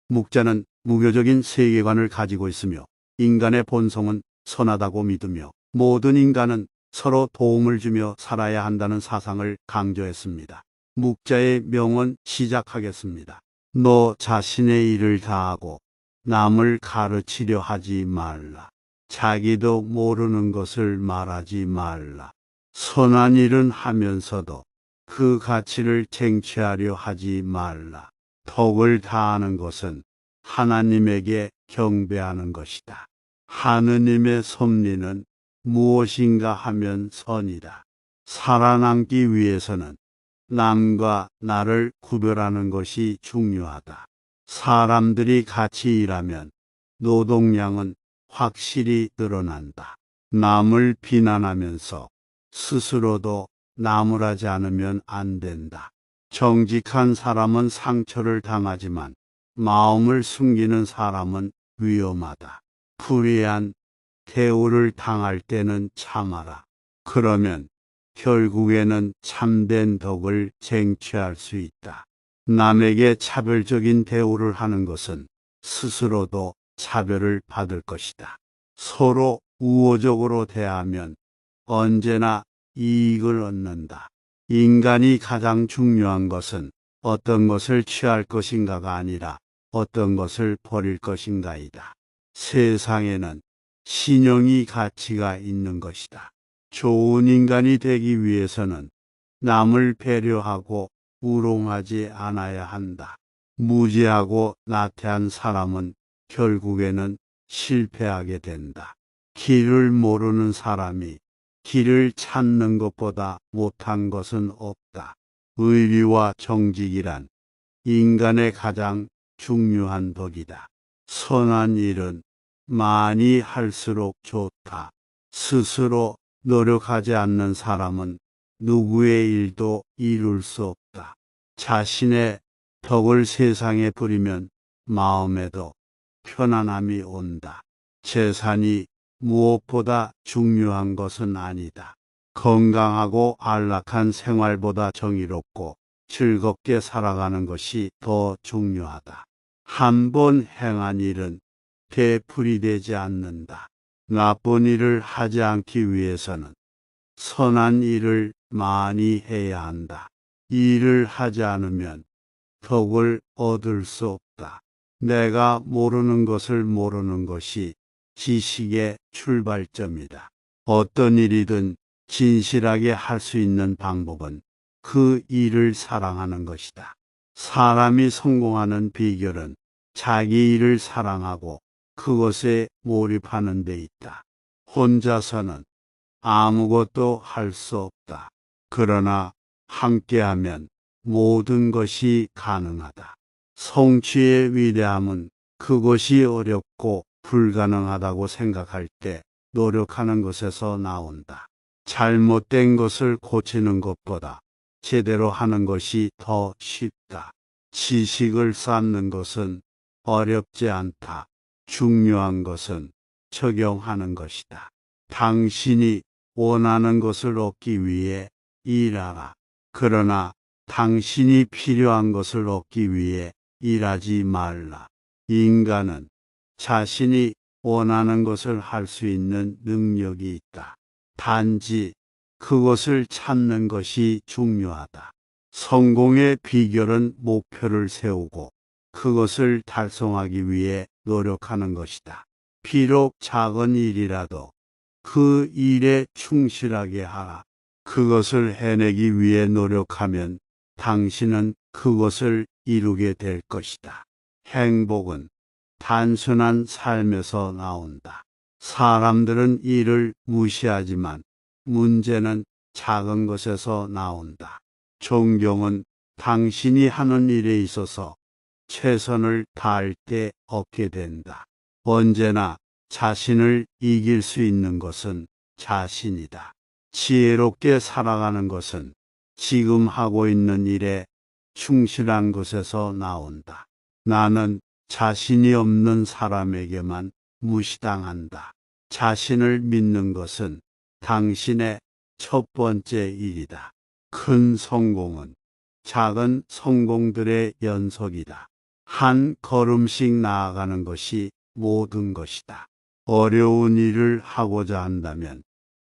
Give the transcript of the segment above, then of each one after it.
묵자는 무교적인 세계관을 가지고 있으며 인간의 본성은 선하다고 믿으며 모든 인간은 서로 도움을 주며 살아야 한다는 사상을 강조했습니다. 묵자의 명언 시작하겠습니다. 너 자신의 일을 다하고 남을 가르치려 하지 말라. 자기도 모르는 것을 말하지 말라. 선한 일은 하면서도 그 가치를 쟁취하려 하지 말라. 덕을 다하는 것은 하나님에게 경배하는 것이다. 하느님의 섭리는 무엇인가 하면 선이다. 살아남기 위해서는 남과 나를 구별하는 것이 중요하다. 사람들이 같이 일하면 노동량은 확실히 늘어난다. 남을 비난하면서 스스로도 나무라지 않으면 안 된다. 정직한 사람은 상처를 당하지만 마음을 숨기는 사람은 위험하다. 불의한 대우를 당할 때는 참아라. 그러면 결국에는 참된 덕을 쟁취할 수 있다. 남에게 차별적인 대우를 하는 것은 스스로도 차별을 받을 것이다. 서로 우호적으로 대하면 언제나 이익을 얻는다. 인간이 가장 중요한 것은 어떤 것을 취할 것인가가 아니라 어떤 것을 버릴 것인가이다. 세상에는 신용이 가치가 있는 것이다. 좋은 인간이 되기 위해서는 남을 배려하고 우롱하지 않아야 한다. 무지하고 나태한 사람은 결국에는 실패하게 된다. 길을 모르는 사람이 길을 찾는 것보다 못한 것은 없다. 의리와 정직이란 인간의 가장 중요한 덕이다. 선한 일은 많이 할수록 좋다. 스스로 노력하지 않는 사람은 누구의 일도 이룰 수 없다. 자신의 덕을 세상에 부리면 마음에도 편안함이 온다. 재산이 무엇보다 중요한 것은 아니다. 건강하고 안락한 생활보다 정의롭고 즐겁게 살아가는 것이 더 중요하다. 한 번 행한 일은 되풀이 되지 않는다. 나쁜 일을 하지 않기 위해서는 선한 일을 많이 해야 한다. 일을 하지 않으면 덕을 얻을 수 없다. 내가 모르는 것을 모르는 것이 지식의 출발점이다. 어떤 일이든 진실하게 할 수 있는 방법은 그 일을 사랑하는 것이다. 사람이 성공하는 비결은 자기 일을 사랑하고 그것에 몰입하는 데 있다. 혼자서는 아무것도 할 수 없다. 그러나 함께하면 모든 것이 가능하다. 성취의 위대함은 그것이 어렵고 불가능하다고 생각할 때 노력하는 것에서 나온다. 잘못된 것을 고치는 것보다 제대로 하는 것이 더 쉽다. 지식을 쌓는 것은 어렵지 않다. 중요한 것은 적용하는 것이다. 당신이 원하는 것을 얻기 위해 일하라. 그러나 당신이 필요한 것을 얻기 위해 일하지 말라. 인간은 자신이 원하는 것을 할 수 있는 능력이 있다. 단지 그것을 찾는 것이 중요하다. 성공의 비결은 목표를 세우고 그것을 달성하기 위해 노력하는 것이다. 비록 작은 일이라도 그 일에 충실하게 하라. 그것을 해내기 위해 노력하면 당신은 그것을 이루게 될 것이다. 행복은 단순한 삶에서 나온다. 사람들은 이를 무시하지만 문제는 작은 것에서 나온다. 존경은 당신이 하는 일에 있어서 최선을 다할 때 얻게 된다. 언제나 자신을 이길 수 있는 것은 자신이다. 지혜롭게 살아가는 것은 지금 하고 있는 일에 충실한 것에서 나온다. 나는 자신이 없는 사람에게만 무시당한다. 자신을 믿는 것은 당신의 첫 번째 일이다. 큰 성공은 작은 성공들의 연속이다. 한 걸음씩 나아가는 것이 모든 것이다. 어려운 일을 하고자 한다면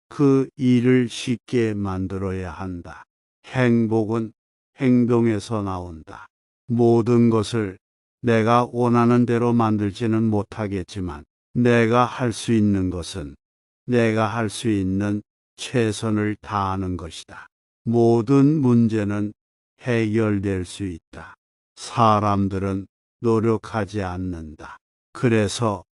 그 일을 쉽게 만들어야 한다. 행복은 행동에서 나온다. 모든 것을 내가 원하는 대로 만들지는 못하겠지만 내가 할 수 있는 것은 내가 할 수 있는 최선을 다하는 것이다. 모든 문제는 해결될 수 있다. 사람들은 노력하지 않는다. 그래서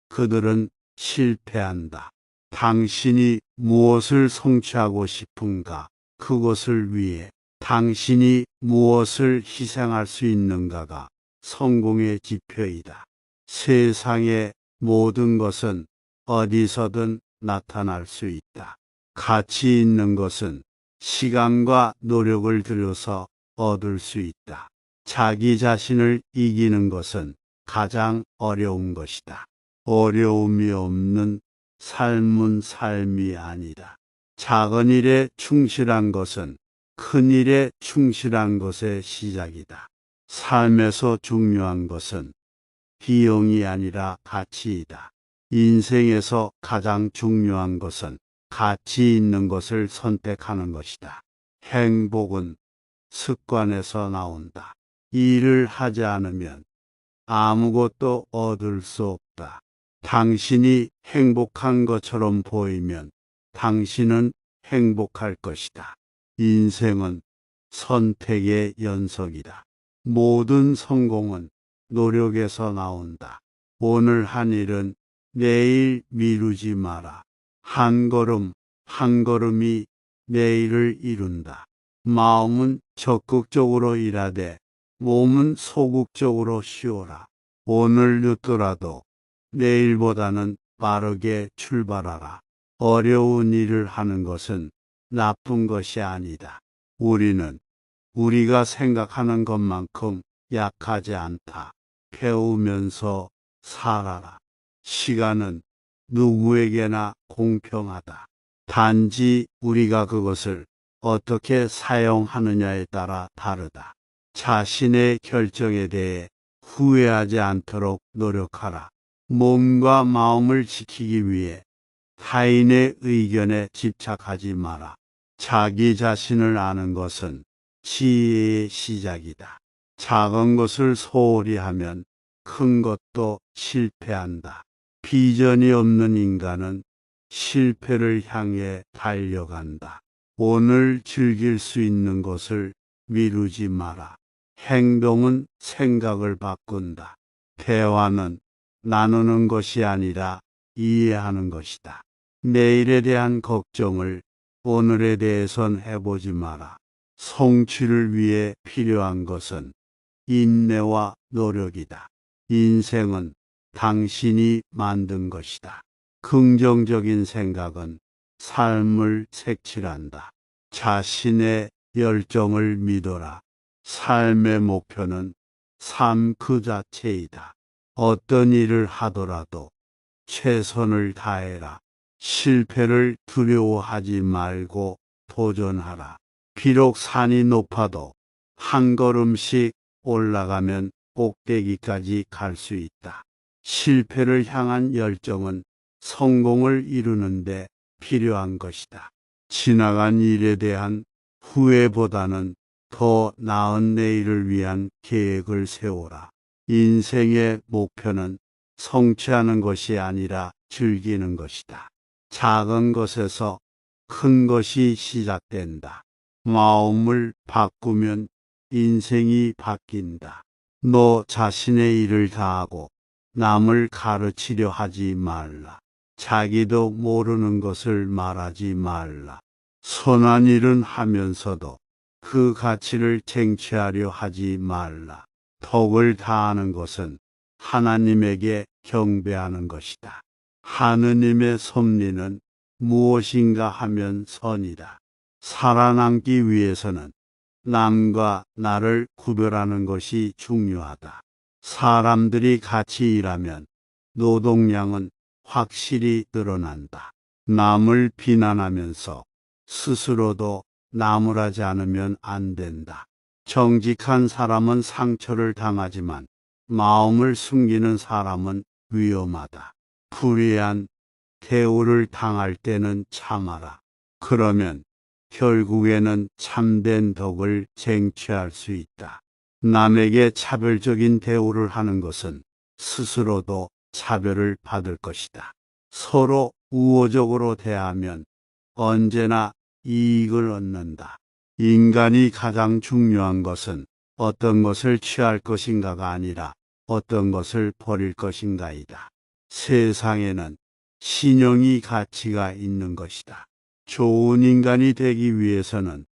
그들은 실패한다. 당신이 무엇을 성취하고 싶은가? 그것을 위해 당신이 무엇을 희생할 수 있는가가 성공의 지표이다. 세상의 모든 것은 어디서든 나타날 수 있다. 가치 있는 것은 시간과 노력을 들여서 얻을 수 있다. 자기 자신을 이기는 것은 가장 어려운 것이다. 어려움이 없는 삶은 삶이 아니다. 작은 일에 충실한 것은 큰 일에 충실한 것의 시작이다. 삶에서 중요한 것은 비용이 아니라 가치이다. 인생에서 가장 중요한 것은 가치 있는 것을 선택하는 것이다. 행복은 습관에서 나온다. 일을 하지 않으면 아무것도 얻을 수 없다. 당신이 행복한 것처럼 보이면 당신은 행복할 것이다. 인생은 선택의 연속이다. 모든 성공은 노력에서 나온다. 오늘 한 일은 내일 미루지 마라. 한 걸음 한 걸음이 내일을 이룬다. 마음은 적극적으로 일하되 몸은 소극적으로 쉬어라. 오늘 늦더라도 내일보다는 빠르게 출발하라. 어려운 일을 하는 것은 나쁜 것이 아니다. 우리는 우리가 생각하는 것만큼 약하지 않다. 배우면서 살아라. 시간은 누구에게나 공평하다. 단지 우리가 그것을 어떻게 사용하느냐에 따라 다르다. 자신의 결정에 대해 후회하지 않도록 노력하라. 몸과 마음을 지키기 위해 타인의 의견에 집착하지 마라. 자기 자신을 아는 것은 지혜의 시작이다. 작은 것을 소홀히 하면 큰 것도 실패한다. 비전이 없는 인간은 실패를 향해 달려간다. 오늘 즐길 수 있는 것을 미루지 마라. 행동은 생각을 바꾼다. 대화는 나누는 것이 아니라 이해하는 것이다. 내일에 대한 걱정을 오늘에 대해선 해보지 마라. 성취를 위해 필요한 것은 인내와 노력이다. 인생은 당신이 만든 것이다. 긍정적인 생각은 삶을 색칠한다. 자신의 열정을 믿어라. 삶의 목표는 삶 그 자체이다. 어떤 일을 하더라도 최선을 다해라. 실패를 두려워하지 말고 도전하라. 비록 산이 높아도 한 걸음씩 올라가면 꼭대기까지 갈 수 있다. 실패를 향한 열정은 성공을 이루는데 필요한 것이다. 지나간 일에 대한 후회보다는 더 나은 내일을 위한 계획을 세워라. 인생의 목표는 성취하는 것이 아니라 즐기는 것이다. 작은 것에서 큰 것이 시작된다. 마음을 바꾸면 인생이 바뀐다. 너 자신의 일을 다하고 남을 가르치려 하지 말라. 자기도 모르는 것을 말하지 말라. 선한 일은 하면서도 그 가치를 쟁취하려 하지 말라. 덕을 다하는 것은 하나님에게 경배하는 것이다. 하느님의 섭리는 무엇인가 하면 선이다. 살아남기 위해서는 남과 나를 구별하는 것이 중요하다. 사람들이 같이 일하면 노동량은 확실히 늘어난다. 남을 비난하면서 스스로도 나무라지 않으면 안 된다. 정직한 사람은 상처를 당하지만 마음을 숨기는 사람은 위험하다. 불의한 대우를 당할 때는 참아라. 그러면 결국에는 참된 덕을 쟁취할 수 있다. 남에게 차별적인 대우를 하는 것은 스스로도 차별을 받을 것이다. 서로 우호적으로 대하면 언제나 이익을 얻는다. 인간이 가장 중요한 것은 어떤 것을 취할 것인가가 아니라 어떤 것을 버릴 것인가이다. 세상에는 신용이 가치가 있는 것이다. 좋은 인간이 되기 위해서는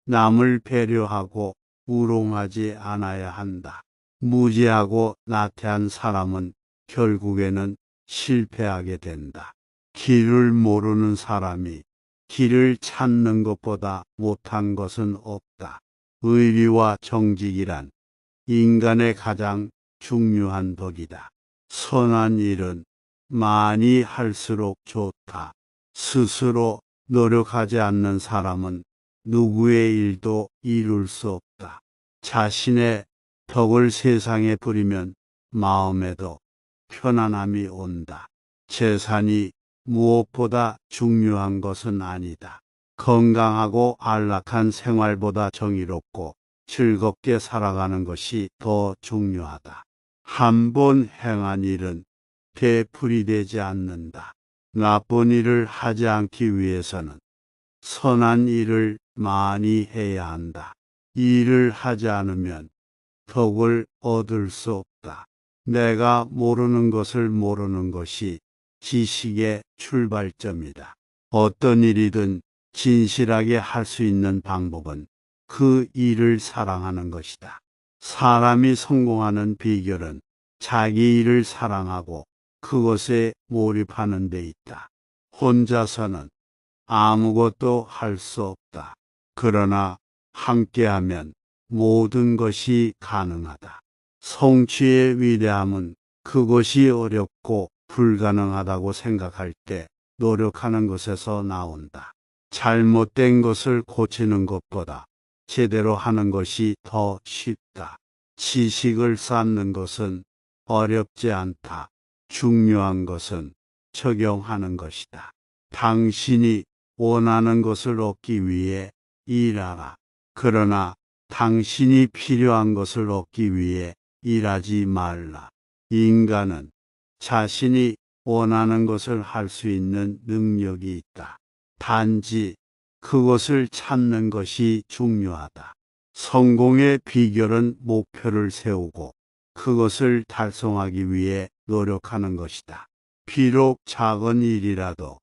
남을 배려하고 우롱하지 않아야 한다. 무지하고 나태한 사람은 결국에는 실패하게 된다. 길을 모르는 사람이 길을 찾는 것보다 못한 것은 없다. 의리와 정직이란 인간의 가장 중요한 덕이다. 선한 일은 많이 할수록 좋다. 스스로 노력하지 않는 사람은 누구의 일도 이룰 수 없다. 자신의 덕을 세상에 부리면 마음에도 편안함이 온다. 재산이 무엇보다 중요한 것은 아니다. 건강하고 안락한 생활보다 정의롭고 즐겁게 살아가는 것이 더 중요하다. 한 번 행한 일은 되풀이 되지 않는다. 나쁜 일을 하지 않기 위해서는 선한 일을 많이 해야 한다. 일을 하지 않으면 덕을 얻을 수 없다. 내가 모르는 것을 모르는 것이 지식의 출발점이다. 어떤 일이든 진실하게 할 수 있는 방법은 그 일을 사랑하는 것이다. 사람이 성공하는 비결은 자기 일을 사랑하고 그것에 몰입하는 데 있다. 혼자서는 아무것도 할 수 없다. 그러나 함께하면 모든 것이 가능하다. 성취의 위대함은 그것이 어렵고 불가능하다고 생각할 때 노력하는 것에서 나온다. 잘못된 것을 고치는 것보다 제대로 하는 것이 더 쉽다. 지식을 쌓는 것은 어렵지 않다. 중요한 것은 적용하는 것이다. 당신이 원하는 것을 얻기 위해 일하라. 그러나 당신이 필요한 것을 얻기 위해 일하지 말라. 인간은 자신이 원하는 것을 할 수 있는 능력이 있다. 단지 그것을 찾는 것이 중요하다. 성공의 비결은 목표를 세우고 그것을 달성하기 위해 노력하는 것이다. 비록 작은 일이라도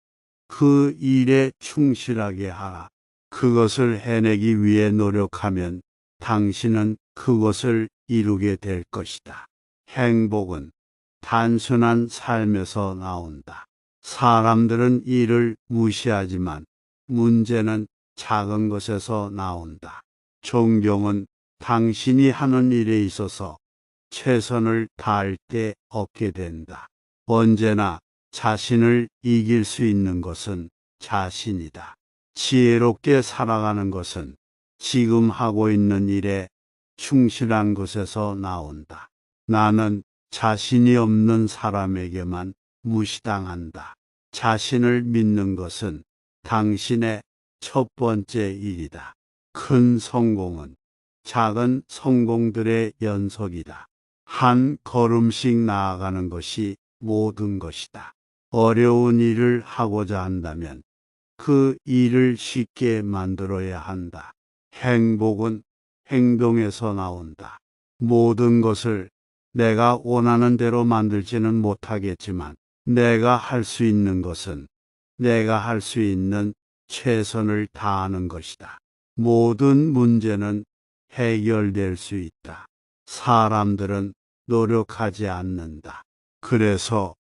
그 일에 충실하게 하라. 그것을 해내기 위해 노력하면 당신은 그것을 이루게 될 것이다. 행복은 단순한 삶에서 나온다. 사람들은 이를 무시하지만 문제는 작은 것에서 나온다. 존경은 당신이 하는 일에 있어서 최선을 다할 때 얻게 된다. 언제나 자신을 이길 수 있는 것은 자신이다. 지혜롭게 살아가는 것은 지금 하고 있는 일에 충실한 것에서 나온다. 나는 자신이 없는 사람에게만 무시당한다. 자신을 믿는 것은 당신의 첫 번째 일이다. 큰 성공은 작은 성공들의 연속이다. 한 걸음씩 나아가는 것이 모든 것이다. 어려운 일을 하고자 한다면 그 일을 쉽게 만들어야 한다. 행복은 행동에서 나온다. 모든 것을 내가 원하는 대로 만들지는 못하겠지만 내가 할 수 있는 것은 내가 할 수 있는 최선을 다하는 것이다. 모든 문제는 해결될 수 있다. 사람들은 노력하지 않는다. 그래서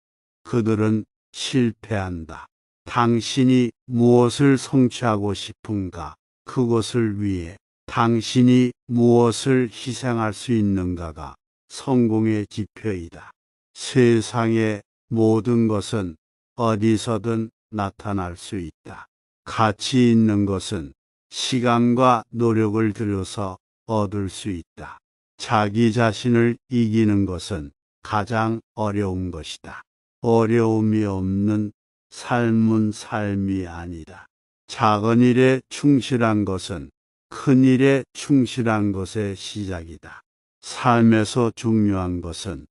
그들은 실패한다. 당신이 무엇을 성취하고 싶은가? 그것을 위해 당신이 무엇을 희생할 수 있는가가 성공의 지표이다. 세상의 모든 것은 어디서든 나타날 수 있다. 가치 있는 것은 시간과 노력을 들여서 얻을 수 있다. 자기 자신을 이기는 것은 가장 어려운 것이다. 어려움이 없는 삶은 삶이 아니다. 작은 일에 충실한 것은 큰 일에 충실한 것의 시작이다. 삶에서 중요한 것은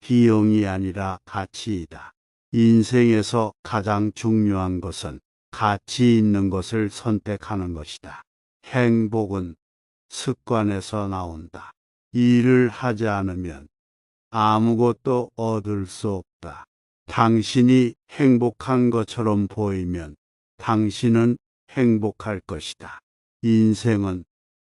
비용이 아니라 가치이다. 인생에서 가장 중요한 것은 가치 있는 것을 선택하는 것이다. 행복은 습관에서 나온다. 일을 하지 않으면 아무것도 얻을 수 없다. 당신이 행복한 것처럼 보이면 당신은 행복할 것이다. 인생은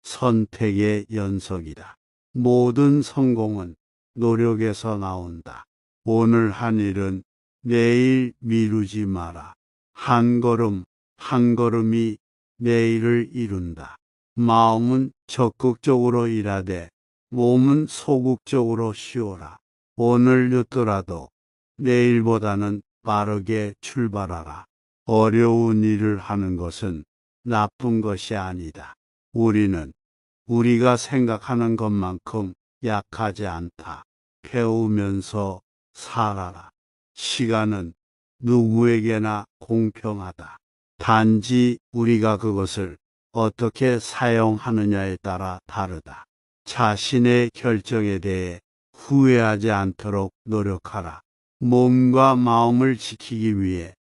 선택의 연속이다. 모든 성공은 노력에서 나온다. 오늘 한 일은 내일 미루지 마라. 한 걸음 한 걸음이 내일을 이룬다. 마음은 적극적으로 일하되 몸은 소극적으로 쉬어라. 오늘 늦더라도 내일보다는 빠르게 출발하라. 어려운 일을 하는 것은 나쁜 것이 아니다. 우리는 우리가 생각하는 것만큼 약하지 않다. 배우면서 살아라. 시간은 누구에게나 공평하다. 단지 우리가 그것을 어떻게 사용하느냐에 따라 다르다. 자신의 결정에 대해 후회하지 않도록 노력하라. 몸과 마음을 지키기 위해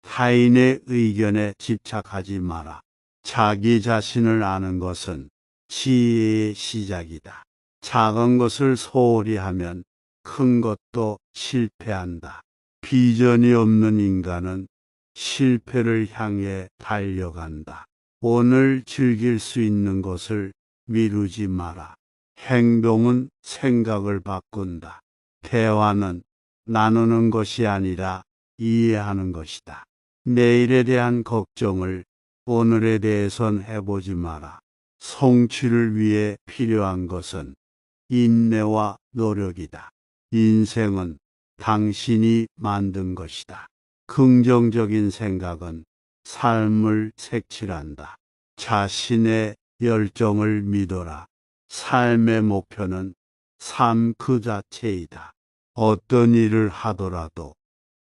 타인의 의견에 집착하지 마라. 자기 자신을 아는 것은 지혜의 시작이다. 작은 것을 소홀히 하면 큰 것도 실패한다. 비전이 없는 인간은 실패를 향해 달려간다. 오늘 즐길 수 있는 것을 미루지 마라. 행동은 생각을 바꾼다. 대화는 나누는 것이 아니라 이해하는 것이다. 내일에 대한 걱정을 오늘에 대해선 해보지 마라. 성취를 위해 필요한 것은 인내와 노력이다. 인생은 당신이 만든 것이다. 긍정적인 생각은 삶을 색칠한다. 자신의 열정을 믿어라. 삶의 목표는 삶 그 자체이다. 어떤 일을 하더라도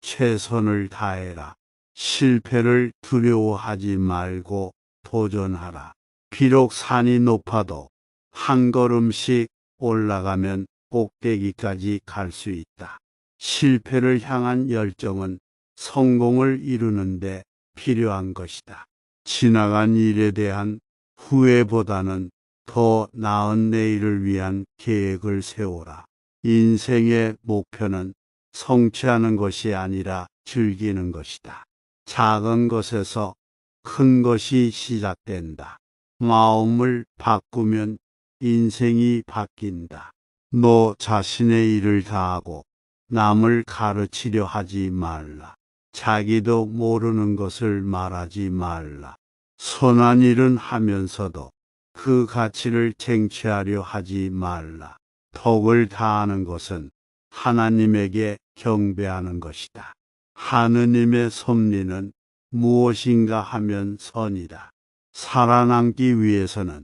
최선을 다해라. 실패를 두려워하지 말고 도전하라. 비록 산이 높아도 한 걸음씩 올라가면 꼭대기까지 갈 수 있다. 실패를 향한 열정은 성공을 이루는데 필요한 것이다. 지나간 일에 대한 후회보다는 더 나은 내일을 위한 계획을 세워라. 인생의 목표는 성취하는 것이 아니라 즐기는 것이다. 작은 것에서 큰 것이 시작된다. 마음을 바꾸면 인생이 바뀐다. 너 자신의 일을 다하고 남을 가르치려 하지 말라. 자기도 모르는 것을 말하지 말라. 선한 일은 하면서도 그 가치를 쟁취하려 하지 말라. 덕을 다하는 것은 하나님에게 경배하는 것이다. 하느님의 섭리는 무엇인가 하면 선이다. 살아남기 위해서는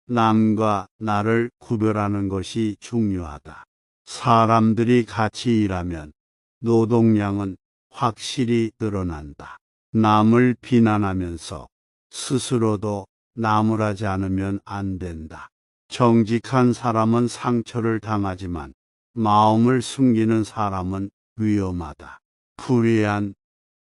남과 나를 구별하는 것이 중요하다. 사람들이 같이 일하면 노동량은 확실히 늘어난다. 남을 비난하면서 스스로도 나무라지 않으면 안 된다. 정직한 사람은 상처를 당하지만 마음을 숨기는 사람은 위험하다. 불의한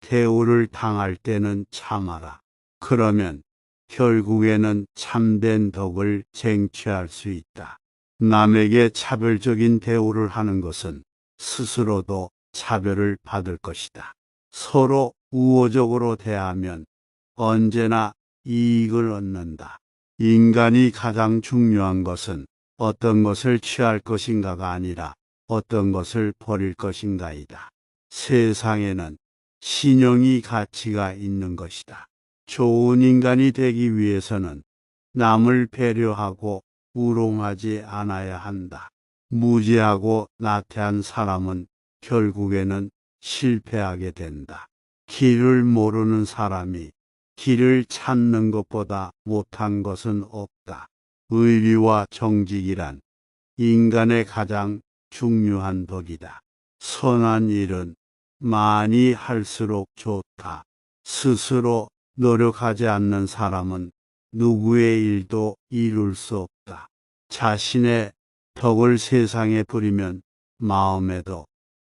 대우를 당할 때는 참아라. 그러면 결국에는 참된 덕을 쟁취할 수 있다. 남에게 차별적인 대우를 하는 것은 스스로도 차별을 받을 것이다. 서로 우호적으로 대하면 언제나 이익을 얻는다. 인간이 가장 중요한 것은 어떤 것을 취할 것인가가 아니라 어떤 것을 버릴 것인가이다. 세상에는 신용이 가치가 있는 것이다. 좋은 인간이 되기 위해서는 남을 배려하고 우롱하지 않아야 한다. 무지하고 나태한 사람은 결국에는 실패하게 된다. 길을 모르는 사람이 길을 찾는 것보다 못한 것은 없다. 의리와 정직이란 인간의 가장 중요한 덕이다. 선한 일은 많이 할수록 좋다. 스스로 노력하지 않는 사람은 누구의 일도 이룰 수 없다. 자신의 덕을 세상에 부리면 마음에도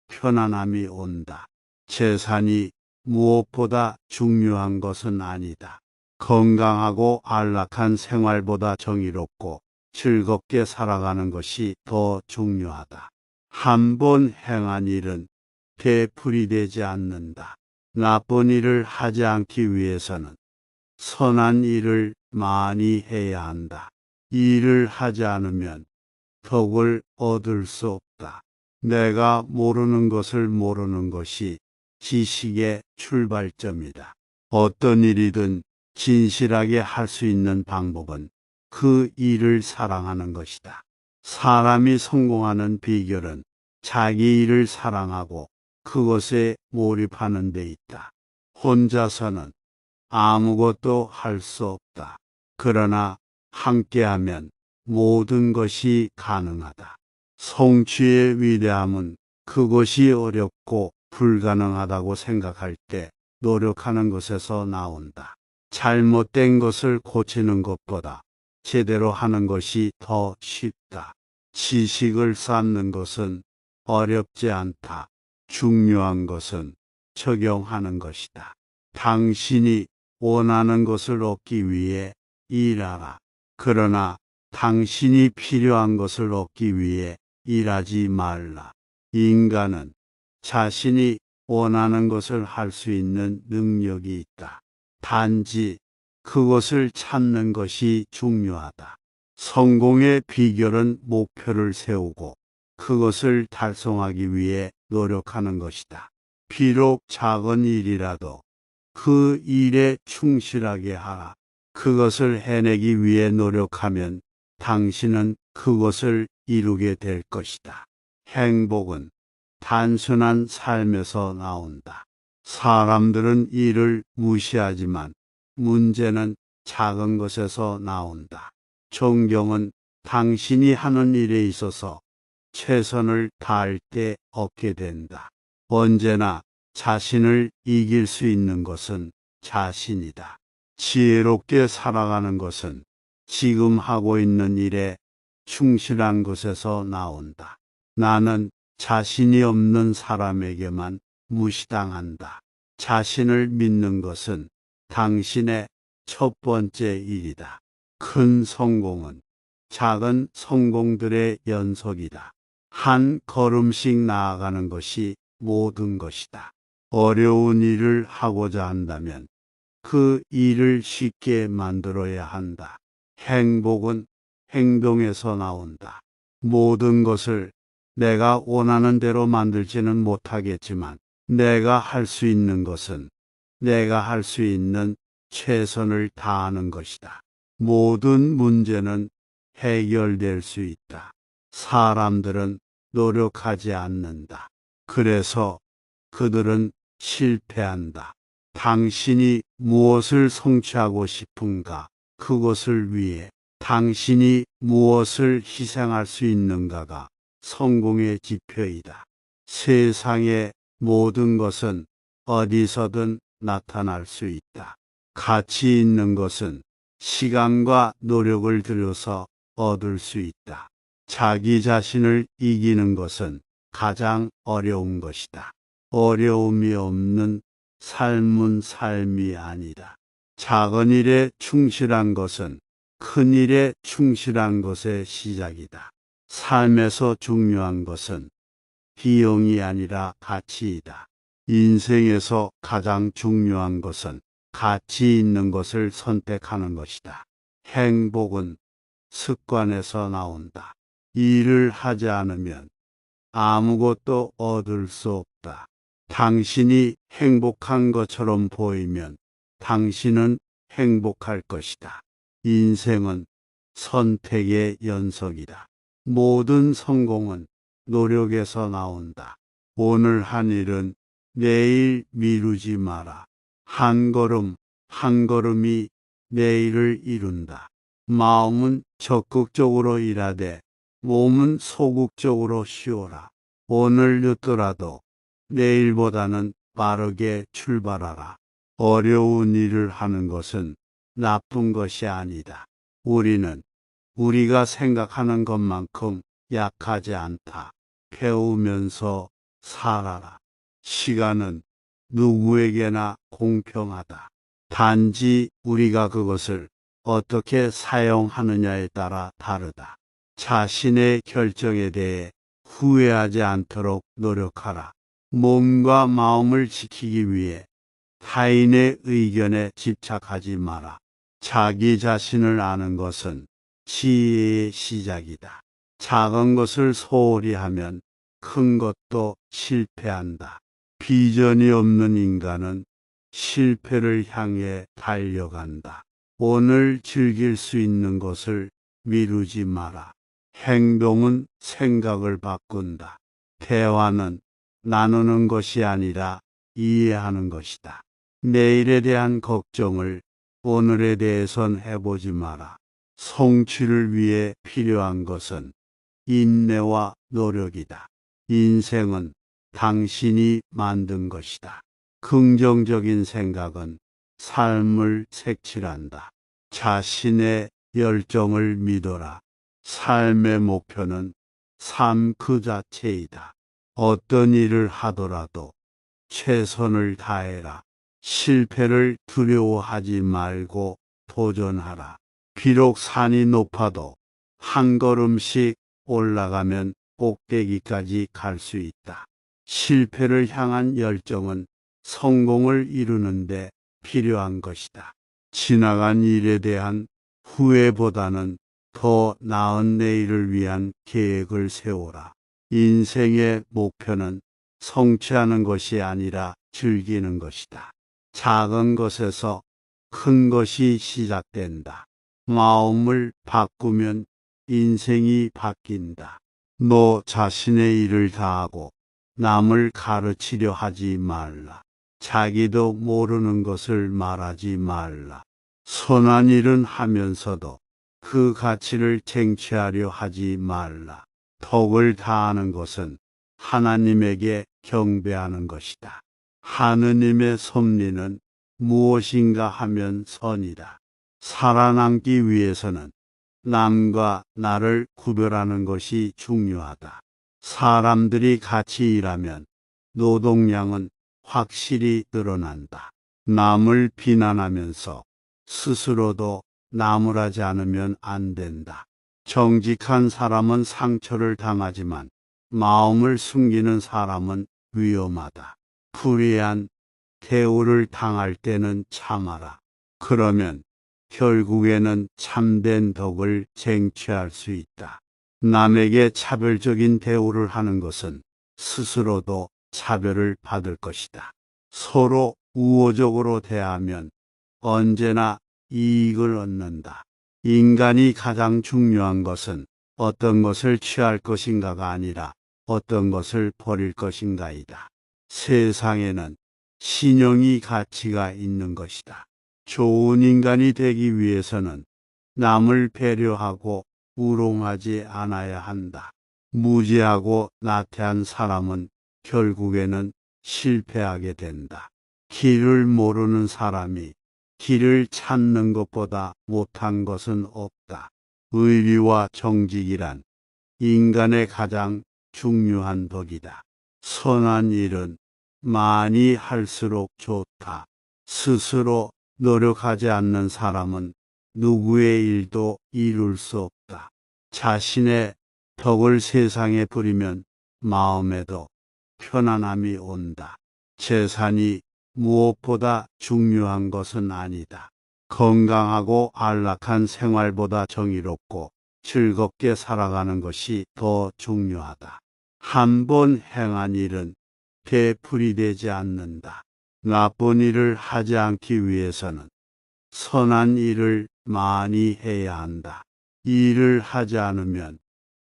편안함이 온다. 재산이 무엇보다 중요한 것은 아니다. 건강하고 안락한 생활보다 정의롭고 즐겁게 살아가는 것이 더 중요하다. 한 번 행한 일은 되풀이되지 않는다. 나쁜 일을 하지 않기 위해서는 선한 일을 많이 해야 한다. 일을 하지 않으면 덕을 얻을 수 없다. 내가 모르는 것을 모르는 것이 지식의 출발점이다. 어떤 일이든 진실하게 할 수 있는 방법은 그 일을 사랑하는 것이다. 사람이 성공하는 비결은 자기 일을 사랑하고 그것에 몰입하는 데 있다. 혼자서는 아무것도 할 수 없다. 그러나 함께하면 모든 것이 가능하다. 성취의 위대함은 그것이 어렵고 불가능하다고 생각할 때 노력하는 것에서 나온다. 잘못된 것을 고치는 것보다 제대로 하는 것이 더 쉽다. 지식을 쌓는 것은 어렵지 않다. 중요한 것은 적용하는 것이다. 당신이 원하는 것을 얻기 위해 일하라. 그러나 당신이 필요한 것을 얻기 위해 일하지 말라. 인간은 자신이 원하는 것을 할 수 있는 능력이 있다. 단지 그것을 찾는 것이 중요하다. 성공의 비결은 목표를 세우고 그것을 달성하기 위해 노력하는 것이다. 비록 작은 일이라도 그 일에 충실하게 하라. 그것을 해내기 위해 노력하면 당신은 그것을 이루게 될 것이다. 행복은 단순한 삶에서 나온다. 사람들은 일을 무시하지만 문제는 작은 것에서 나온다. 존경은 당신이 하는 일에 있어서 최선을 다할 때 얻게 된다. 언제나 자신을 이길 수 있는 것은 자신이다. 지혜롭게 살아가는 것은 지금 하고 있는 일에 충실한 것에서 나온다. 나는 자신이 없는 사람에게만 무시당한다. 자신을 믿는 것은 당신의 첫 번째 일이다. 큰 성공은 작은 성공들의 연속이다. 한 걸음씩 나아가는 것이 모든 것이다. 어려운 일을 하고자 한다면 그 일을 쉽게 만들어야 한다. 행복은 행동에서 나온다. 모든 것을 내가 원하는 대로 만들지는 못하겠지만 내가 할 수 있는 것은 내가 할 수 있는 최선을 다하는 것이다. 모든 문제는 해결될 수 있다. 사람들은 노력하지 않는다. 그래서 그들은 실패한다. 당신이 무엇을 성취하고 싶은가? 그것을 위해 당신이 무엇을 희생할 수 있는가가 성공의 지표이다. 세상의 모든 것은 어디서든 나타날 수 있다. 가치 있는 것은 시간과 노력을 들여서 얻을 수 있다. 자기 자신을 이기는 것은 가장 어려운 것이다. 어려움이 없는 삶은 삶이 아니다. 작은 일에 충실한 것은 큰 일에 충실한 것의 시작이다. 삶에서 중요한 것은 비용이 아니라 가치이다. 인생에서 가장 중요한 것은 가치 있는 것을 선택하는 것이다. 행복은 습관에서 나온다. 일을 하지 않으면 아무것도 얻을 수 없다. 당신이 행복한 것처럼 보이면 당신은 행복할 것이다. 인생은 선택의 연속이다. 모든 성공은 노력에서 나온다. 오늘 한 일은 내일 미루지 마라. 한 걸음 한 걸음이 내일을 이룬다. 마음은 적극적으로 일하되 몸은 소극적으로 쉬어라. 오늘 늦더라도 내일보다는 빠르게 출발하라. 어려운 일을 하는 것은 나쁜 것이 아니다. 우리는 우리가 생각하는 것만큼 약하지 않다. 배우면서 살아라. 시간은 누구에게나 공평하다. 단지 우리가 그것을 어떻게 사용하느냐에 따라 다르다. 자신의 결정에 대해 후회하지 않도록 노력하라. 몸과 마음을 지키기 위해 타인의 의견에 집착하지 마라. 자기 자신을 아는 것은 지혜의 시작이다. 작은 것을 소홀히 하면 큰 것도 실패한다. 비전이 없는 인간은 실패를 향해 달려간다. 오늘 즐길 수 있는 것을 미루지 마라. 행동은 생각을 바꾼다. 대화는 나누는 것이 아니라 이해하는 것이다. 내일에 대한 걱정을 오늘에 대해선 해보지 마라. 성취를 위해 필요한 것은 인내와 노력이다. 인생은 당신이 만든 것이다. 긍정적인 생각은 삶을 색칠한다. 자신의 열정을 믿어라. 삶의 목표는 삶 그 자체이다. 어떤 일을 하더라도 최선을 다해라. 실패를 두려워하지 말고 도전하라. 비록 산이 높아도 한 걸음씩 올라가면 꼭대기까지 갈 수 있다. 실패를 향한 열정은 성공을 이루는데 필요한 것이다. 지나간 일에 대한 후회보다는 더 나은 내일을 위한 계획을 세워라. 인생의 목표는 성취하는 것이 아니라 즐기는 것이다. 작은 것에서 큰 것이 시작된다. 마음을 바꾸면 인생이 바뀐다. 너 자신의 일을 다하고 남을 가르치려 하지 말라. 자기도 모르는 것을 말하지 말라. 선한 일은 하면서도 그 가치를 쟁취하려 하지 말라. 덕을 다하는 것은 하나님에게 경배하는 것이다. 하느님의 섭리는 무엇인가 하면 선이다. 살아남기 위해서는 남과 나를 구별하는 것이 중요하다. 사람들이 같이 일하면 노동량은 확실히 늘어난다. 남을 비난하면서 스스로도 나무라지 않으면 안 된다. 정직한 사람은 상처를 당하지만 마음을 숨기는 사람은 위험하다. 불의한 대우를 당할 때는 참아라. 그러면 결국에는 참된 덕을 쟁취할 수 있다. 남에게 차별적인 대우를 하는 것은 스스로도 차별을 받을 것이다. 서로 우호적으로 대하면 언제나 이익을 얻는다. 인간이 가장 중요한 것은 어떤 것을 취할 것인가가 아니라 어떤 것을 버릴 것인가이다. 세상에는 신용이 가치가 있는 것이다. 좋은 인간이 되기 위해서는 남을 배려하고 우롱하지 않아야 한다. 무지하고 나태한 사람은 결국에는 실패하게 된다. 길을 모르는 사람이 길을 찾는 것보다 못한 것은 없다. 의리와 정직이란 인간의 가장 중요한 덕이다. 선한 일은 많이 할수록 좋다. 스스로 노력하지 않는 사람은 누구의 일도 이룰 수 없다. 자신의 덕을 세상에 부리면 마음에도 편안함이 온다. 재산이 무엇보다 중요한 것은 아니다. 건강하고 안락한 생활보다 정의롭고 즐겁게 살아가는 것이 더 중요하다. 한 번 행한 일은 되풀이 되지 않는다. 나쁜 일을 하지 않기 위해서는 선한 일을 많이 해야 한다. 일을 하지 않으면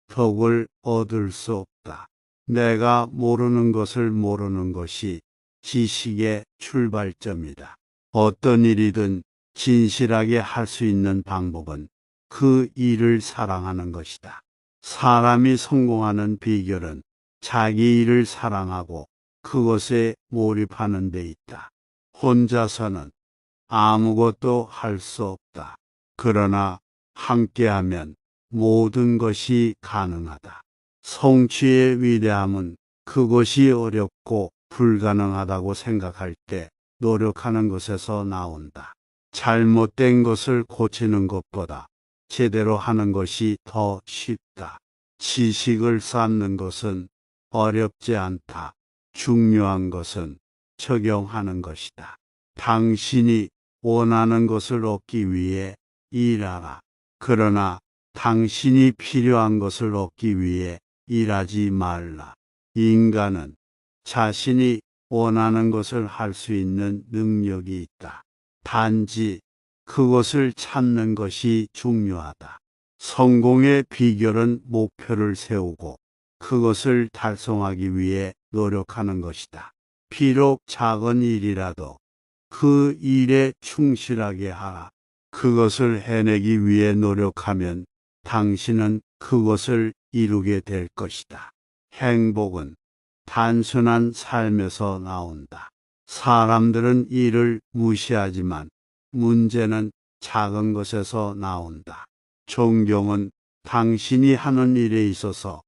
덕을 얻을 수 없다. 내가 모르는 것을 모르는 것이 지식의 출발점이다. 어떤 일이든 진실하게 할 수 있는 방법은 그 일을 사랑하는 것이다. 사람이 성공하는 비결은 자기 일을 사랑하고 그것에 몰입하는 데 있다. 혼자서는 아무것도 할 수 없다. 그러나 함께하면 모든 것이 가능하다. 성취의 위대함은 그것이 어렵고 불가능하다고 생각할 때 노력하는 것에서 나온다. 잘못된 것을 고치는 것보다 제대로 하는 것이 더 쉽다. 지식을 쌓는 것은 어렵지 않다. 중요한 것은 적용하는 것이다. 당신이 원하는 것을 얻기 위해 일하라. 그러나 당신이 필요한 것을 얻기 위해 일하지 말라. 인간은 자신이 원하는 것을 할 수 있는 능력이 있다. 단지 그것을 찾는 것이 중요하다. 성공의 비결은 목표를 세우고 그것을 달성하기 위해 노력하는 것이다. 비록 작은 일이라도 그 일에 충실하게 하라. 그것을 해내기 위해 노력하면 당신은 그것을 이루게 될 것이다. 행복은 단순한 삶에서 나온다. 사람들은 이를 무시하지만 문제는 작은 것에서 나온다. 존경은 당신이 하는 일에 있어서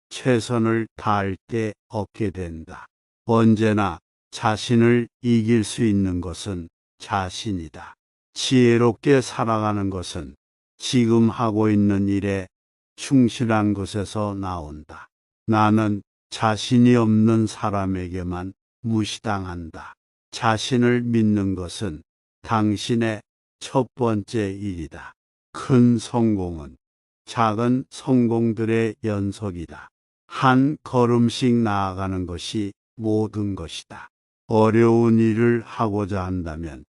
최선을 다할 때 얻게 된다. 언제나 자신을 이길 수 있는 것은 자신이다. 지혜롭게 살아가는 것은 지금 하고 있는 일에 충실한 것에서 나온다. 나는 자신이 없는 사람에게만 무시당한다. 자신을 믿는 것은 당신의 첫 번째 일이다. 큰 성공은 작은 성공들의 연속이다. 한 걸음씩 나아가는 것이 모든 것이다. 어려운 일을 하고자 한다면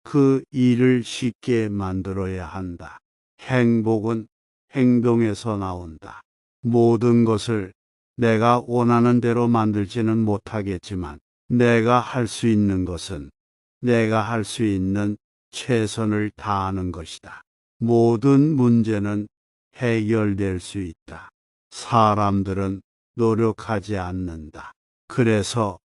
그 일을 쉽게 만들어야 한다. 행복은 행동에서 나온다. 모든 것을 내가 원하는 대로 만들지는 못하겠지만 내가 할 수 있는 것은 내가 할 수 있는 최선을 다하는 것이다. 모든 문제는 해결될 수 있다. 사람들은 노력하지 않는다. 그래서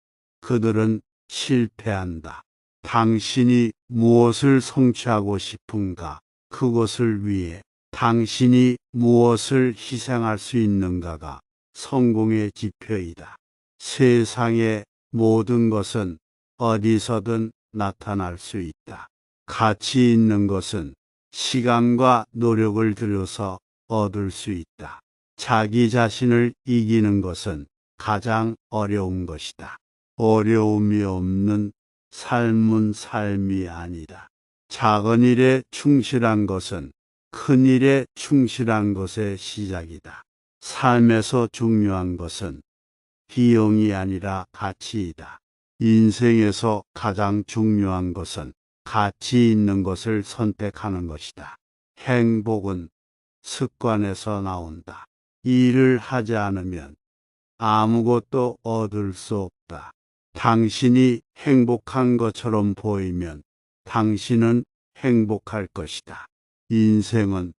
그들은 실패한다. 당신이 무엇을 성취하고 싶은가? 그것을 위해 당신이 무엇을 희생할 수 있는가가 성공의 지표이다. 세상의 모든 것은 어디서든 나타날 수 있다. 가치 있는 것은 시간과 노력을 들여서 얻을 수 있다. 자기 자신을 이기는 것은 가장 어려운 것이다. 어려움이 없는 삶은 삶이 아니다. 작은 일에 충실한 것은 큰 일에 충실한 것의 시작이다. 삶에서 중요한 것은 비용이 아니라 가치이다. 인생에서 가장 중요한 것은 가치 있는 것을 선택하는 것이다. 행복은 습관에서 나온다. 일을 하지 않으면 아무것도 얻을 수 없다. 당신이 행복한 것처럼 보이면 당신은 행복할 것이다. 인생은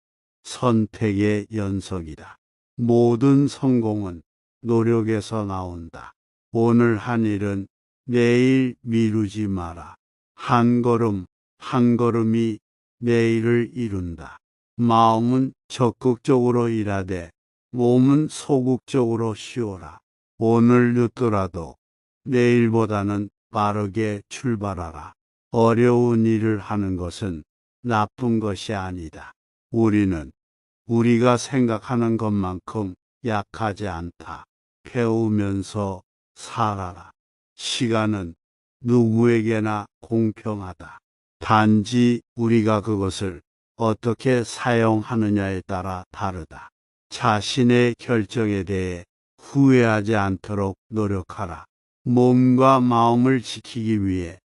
선택의 연속이다. 모든 성공은 노력에서 나온다. 오늘 한 일은 내일 미루지 마라. 한 걸음 한 걸음이 내일을 이룬다. 마음은 적극적으로 일하되 몸은 소극적으로 쉬어라. 오늘 늦더라도 내일보다는 빠르게 출발하라. 어려운 일을 하는 것은 나쁜 것이 아니다. 우리는 우리가 생각하는 것만큼 약하지 않다. 배우면서 살아라. 시간은 누구에게나 공평하다. 단지 우리가 그것을 어떻게 사용하느냐에 따라 다르다. 자신의 결정에 대해 후회하지 않도록 노력하라. 몸과 마음을 지키기 위해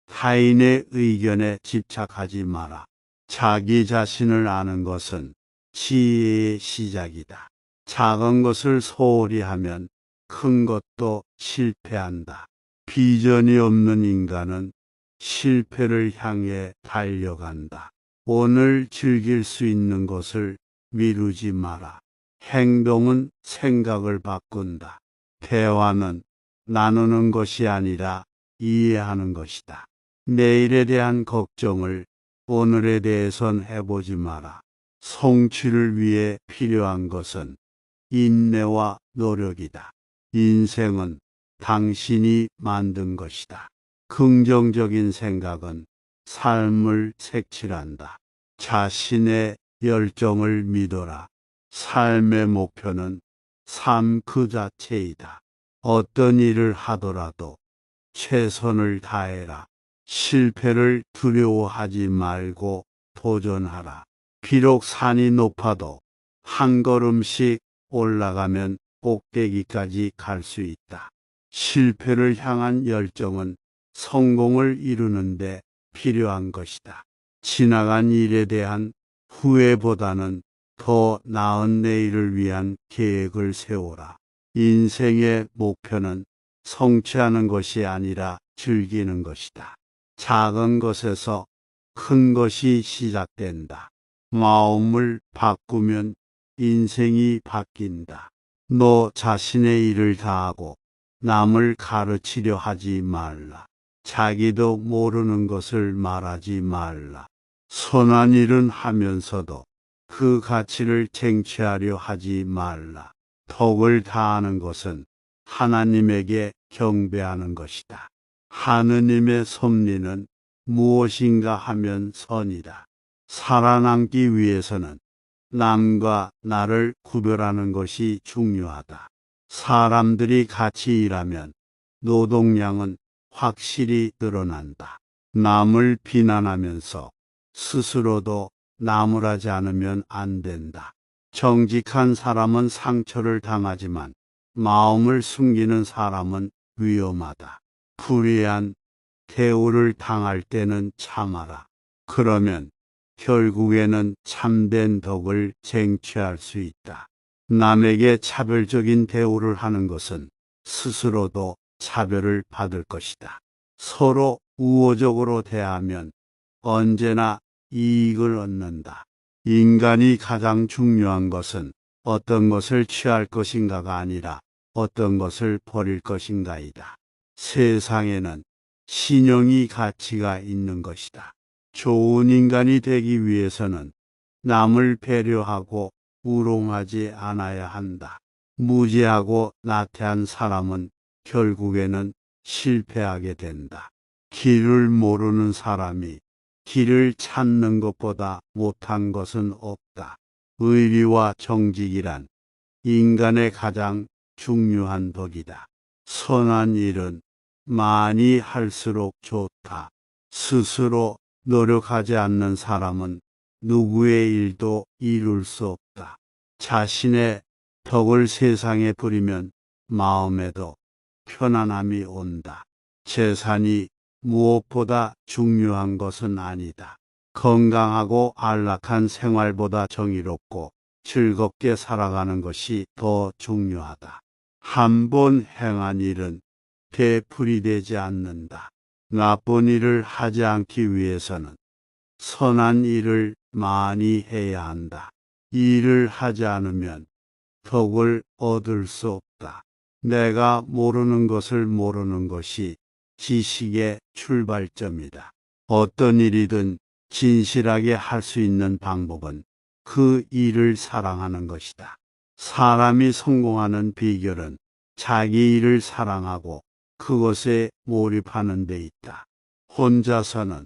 타인의 의견에 집착하지 마라. 자기 자신을 아는 것은 지혜의 시작이다. 작은 것을 소홀히 하면 큰 것도 실패한다. 비전이 없는 인간은 실패를 향해 달려간다. 오늘 즐길 수 있는 것을 미루지 마라. 행동은 생각을 바꾼다. 대화는 나누는 것이 아니라 이해하는 것이다. 내일에 대한 걱정을 오늘에 대해선 해보지 마라. 성취를 위해 필요한 것은 인내와 노력이다. 인생은 당신이 만든 것이다. 긍정적인 생각은 삶을 색칠한다. 자신의 열정을 믿어라. 삶의 목표는 삶 그 자체이다. 어떤 일을 하더라도 최선을 다해라. 실패를 두려워하지 말고 도전하라. 비록 산이 높아도 한 걸음씩 올라가면 꼭대기까지 갈 수 있다. 실패를 향한 열정은 성공을 이루는데 필요한 것이다. 지나간 일에 대한 후회보다는 더 나은 내일을 위한 계획을 세워라. 인생의 목표는 성취하는 것이 아니라 즐기는 것이다. 작은 것에서 큰 것이 시작된다. 마음을 바꾸면 인생이 바뀐다. 너 자신의 일을 다하고 남을 가르치려 하지 말라. 자기도 모르는 것을 말하지 말라. 선한 일은 하면서도 그 가치를 쟁취하려 하지 말라. 덕을 다하는 것은 하나님에게 경배하는 것이다. 하느님의 섭리는 무엇인가 하면 선이다. 살아남기 위해서는 남과 나를 구별하는 것이 중요하다. 사람들이 같이 일하면 노동량은 확실히 늘어난다. 남을 비난하면서 스스로도 나무라지 않으면 안 된다. 정직한 사람은 상처를 당하지만 마음을 숨기는 사람은 위험하다. 불의한 대우를 당할 때는 참아라. 그러면 결국에는 참된 덕을 쟁취할 수 있다. 남에게 차별적인 대우를 하는 것은 스스로도 차별을 받을 것이다. 서로 우호적으로 대하면 언제나 이익을 얻는다. 인간이 가장 중요한 것은 어떤 것을 취할 것인가가 아니라 어떤 것을 버릴 것인가이다. 세상에는 신용이 가치가 있는 것이다. 좋은 인간이 되기 위해서는 남을 배려하고 우롱하지 않아야 한다. 무지하고 나태한 사람은 결국에는 실패하게 된다. 길을 모르는 사람이 길을 찾는 것보다 못한 것은 없다. 의리와 정직이란 인간의 가장 중요한 덕이다. 선한 일은 많이 할수록 좋다. 스스로 노력하지 않는 사람은 누구의 일도 이룰 수 없다. 자신의 덕을 세상에 부리면 마음에도 편안함이 온다. 재산이 무엇보다 중요한 것은 아니다. 건강하고 안락한 생활보다 정의롭고 즐겁게 살아가는 것이 더 중요하다. 한 번 행한 일은 되풀이되지 않는다. 나쁜 일을 하지 않기 위해서는 선한 일을 많이 해야 한다. 일을 하지 않으면 덕을 얻을 수 없다. 내가 모르는 것을 모르는 것이 지식의 출발점이다. 어떤 일이든 진실하게 할 수 있는 방법은 그 일을 사랑하는 것이다. 사람이 성공하는 비결은 자기 일을 사랑하고 그것에 몰입하는 데 있다. 혼자서는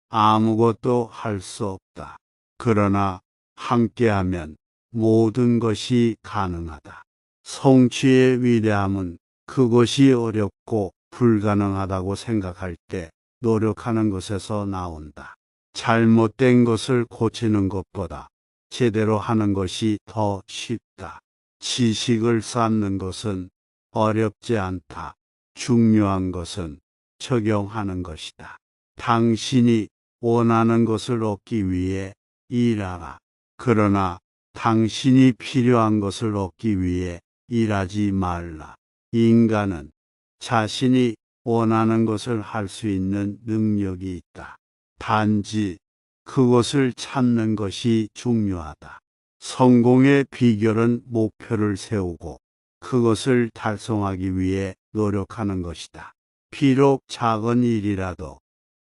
아무것도 할 수 없다. 그러나 함께하면 모든 것이 가능하다. 성취의 위대함은 그것이 어렵고 불가능하다고 생각할 때 노력하는 것에서 나온다. 잘못된 것을 고치는 것보다 제대로 하는 것이 더 쉽다. 지식을 쌓는 것은 어렵지 않다. 중요한 것은 적용하는 것이다. 당신이 원하는 것을 얻기 위해 일하라. 그러나 당신이 필요한 것을 얻기 위해 일하지 말라. 인간은 자신이 원하는 것을 할 수 있는 능력이 있다. 단지 그것을 찾는 것이 중요하다. 성공의 비결은 목표를 세우고 그것을 달성하기 위해 노력하는 것이다. 비록 작은 일이라도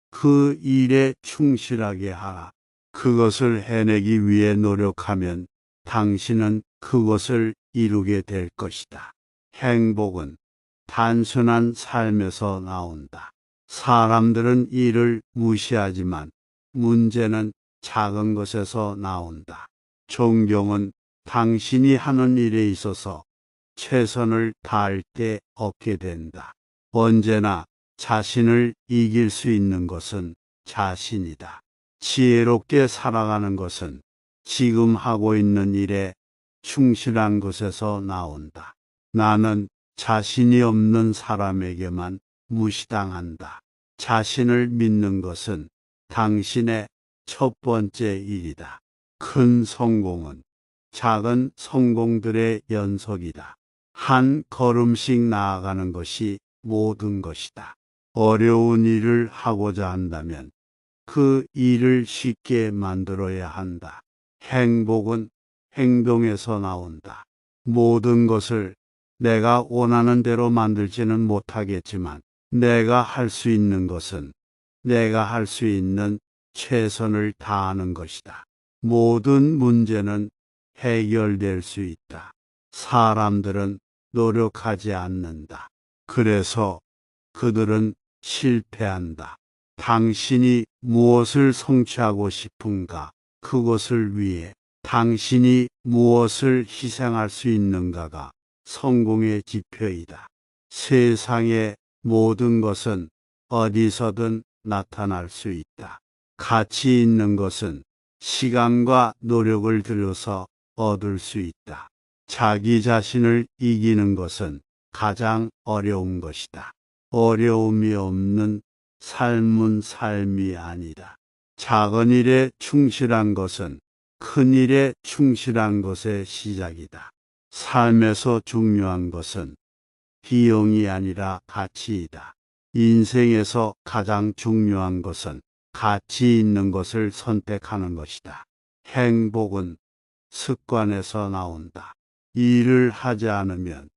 그 일에 충실하게 하라. 그것을 해내기 위해 노력하면 당신은 그것을 이루게 될 것이다. 행복은 단순한 삶에서 나온다. 사람들은 이를 무시하지만 문제는 작은 것에서 나온다. 존경은 당신이 하는 일에 있어서 최선을 다할 때 얻게 된다. 언제나 자신을 이길 수 있는 것은 자신이다. 지혜롭게 살아가는 것은 지금 하고 있는 일에 충실한 것에서 나온다. 나는 자신이 없는 사람에게만 무시당한다. 자신을 믿는 것은 당신의 첫 번째 일이다. 큰 성공은 작은 성공들의 연속이다. 한 걸음씩 나아가는 것이 모든 것이다. 어려운 일을 하고자 한다면 그 일을 쉽게 만들어야 한다. 행복은 행동에서 나온다. 모든 것을 내가 원하는 대로 만들지는 못하겠지만 내가 할 수 있는 것은 내가 할 수 있는 최선을 다하는 것이다. 모든 문제는 해결될 수 있다. 사람들은 노력하지 않는다. 그래서 그들은 실패한다. 당신이 무엇을 성취하고 싶은가? 그것을 위해 당신이 무엇을 희생할 수 있는가가 성공의 지표이다. 세상의 모든 것은 어디서든 나타날 수 있다. 가치 있는 것은 시간과 노력을 들여서 얻을 수 있다. 자기 자신을 이기는 것은 가장 어려운 것이다. 어려움이 없는 삶은 삶이 아니다. 작은 일에 충실한 것은 큰 일에 충실한 것의 시작이다. 삶에서 중요한 것은 비용이 아니라 가치이다. 인생에서 가장 중요한 것은 가치 있는 것을 선택하는 것이다. 행복은 습관에서 나온다. 일을 하지 않으면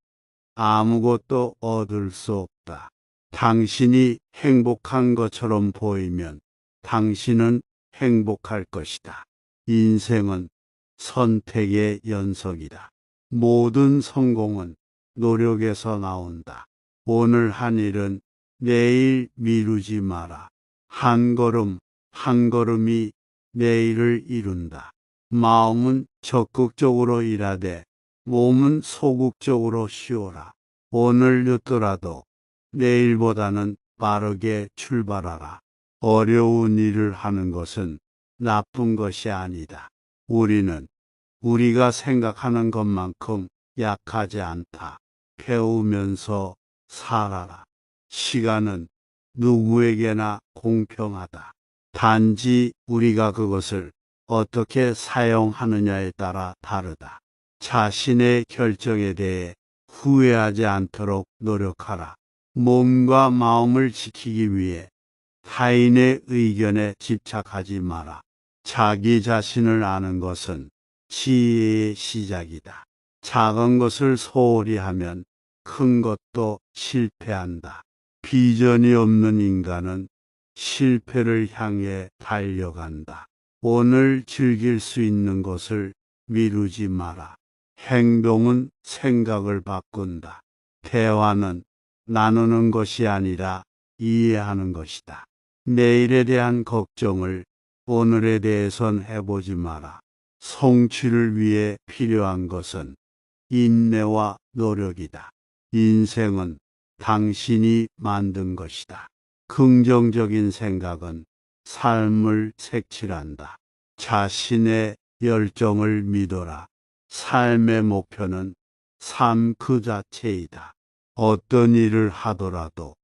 아무것도 얻을 수 없다. 당신이 행복한 것처럼 보이면 당신은 행복할 것이다. 인생은 선택의 연속이다. 모든 성공은 노력에서 나온다. 오늘 한 일은 내일 미루지 마라. 한 걸음 한 걸음이 내일을 이룬다. 마음은 적극적으로 일하되 몸은 소극적으로 쉬어라. 오늘 늦더라도 내일보다는 빠르게 출발하라. 어려운 일을 하는 것은 나쁜 것이 아니다. 우리는 우리가 생각하는 것만큼 약하지 않다. 배우면서 살아라. 시간은 누구에게나 공평하다. 단지 우리가 그것을 어떻게 사용하느냐에 따라 다르다. 자신의 결정에 대해 후회하지 않도록 노력하라. 몸과 마음을 지키기 위해 타인의 의견에 집착하지 마라. 자기 자신을 아는 것은 지혜의 시작이다. 작은 것을 소홀히 하면 큰 것도 실패한다. 비전이 없는 인간은 실패를 향해 달려간다. 오늘 즐길 수 있는 것을 미루지 마라. 행동은 생각을 바꾼다. 대화는 나누는 것이 아니라 이해하는 것이다. 내일에 대한 걱정을 오늘에 대해선 해보지 마라. 성취를 위해 필요한 것은 인내와 노력이다. 인생은 당신이 만든 것이다. 긍정적인 생각은 삶을 색칠한다. 자신의 열정을 믿어라. 삶의 목표는 삶 그 자체이다. 어떤 일을 하더라도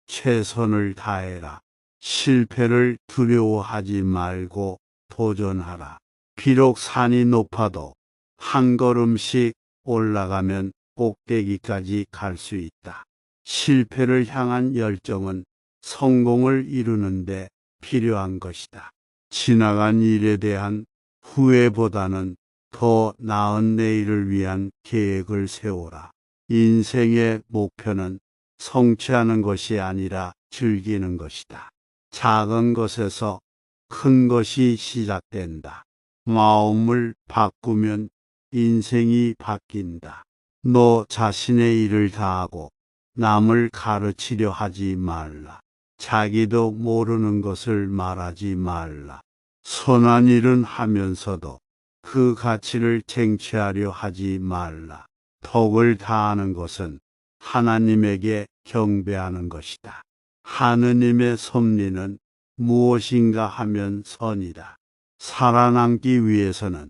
최선을 다해라. 실패를 두려워하지 말고 도전하라. 비록 산이 높아도 한 걸음씩 올라가면 꼭대기까지 갈 수 있다. 실패를 향한 열정은 성공을 이루는데 필요한 것이다. 지나간 일에 대한 후회보다는 더 나은 내일을 위한 계획을 세워라. 인생의 목표는 성취하는 것이 아니라 즐기는 것이다. 작은 것에서 큰 것이 시작된다. 마음을 바꾸면 인생이 바뀐다. 너 자신의 일을 다하고 남을 가르치려 하지 말라. 자기도 모르는 것을 말하지 말라. 선한 일은 하면서도 그 가치를 쟁취하려 하지 말라. 덕을 다하는 것은 하나님에게 경배하는 것이다. 하느님의 섭리는 무엇인가 하면 선이다. 살아남기 위해서는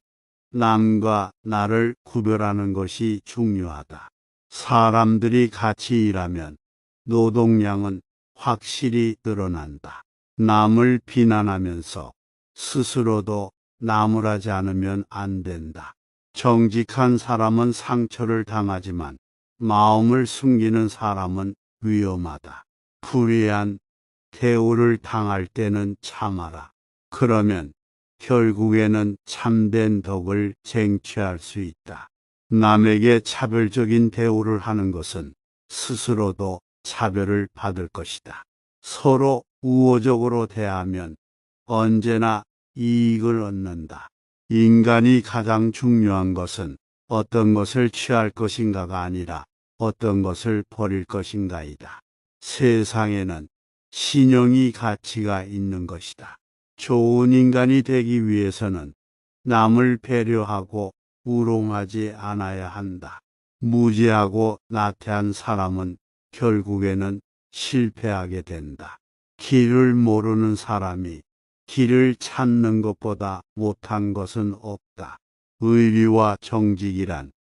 남과 나를 구별하는 것이 중요하다. 사람들이 같이 일하면 노동량은 확실히 늘어난다. 남을 비난하면서 스스로도 나무라지 않으면 안 된다. 정직한 사람은 상처를 당하지만 마음을 숨기는 사람은 위험하다. 불의한 대우를 당할 때는 참아라. 그러면 결국에는 참된 덕을 쟁취할 수 있다. 남에게 차별적인 대우를 하는 것은 스스로도 차별을 받을 것이다. 서로 우호적으로 대하면 언제나 이익을 얻는다. 인간이 가장 중요한 것은 어떤 것을 취할 것인가가 아니라 어떤 것을 버릴 것인가이다. 세상에는 신용이 가치가 있는 것이다. 좋은 인간이 되기 위해서는 남을 배려하고 우롱하지 않아야 한다. 무지하고 나태한 사람은 결국에는 실패하게 된다. 길을 모르는 사람이 길을 찾는 것보다 못한 것은 없다. 의리와 정직이란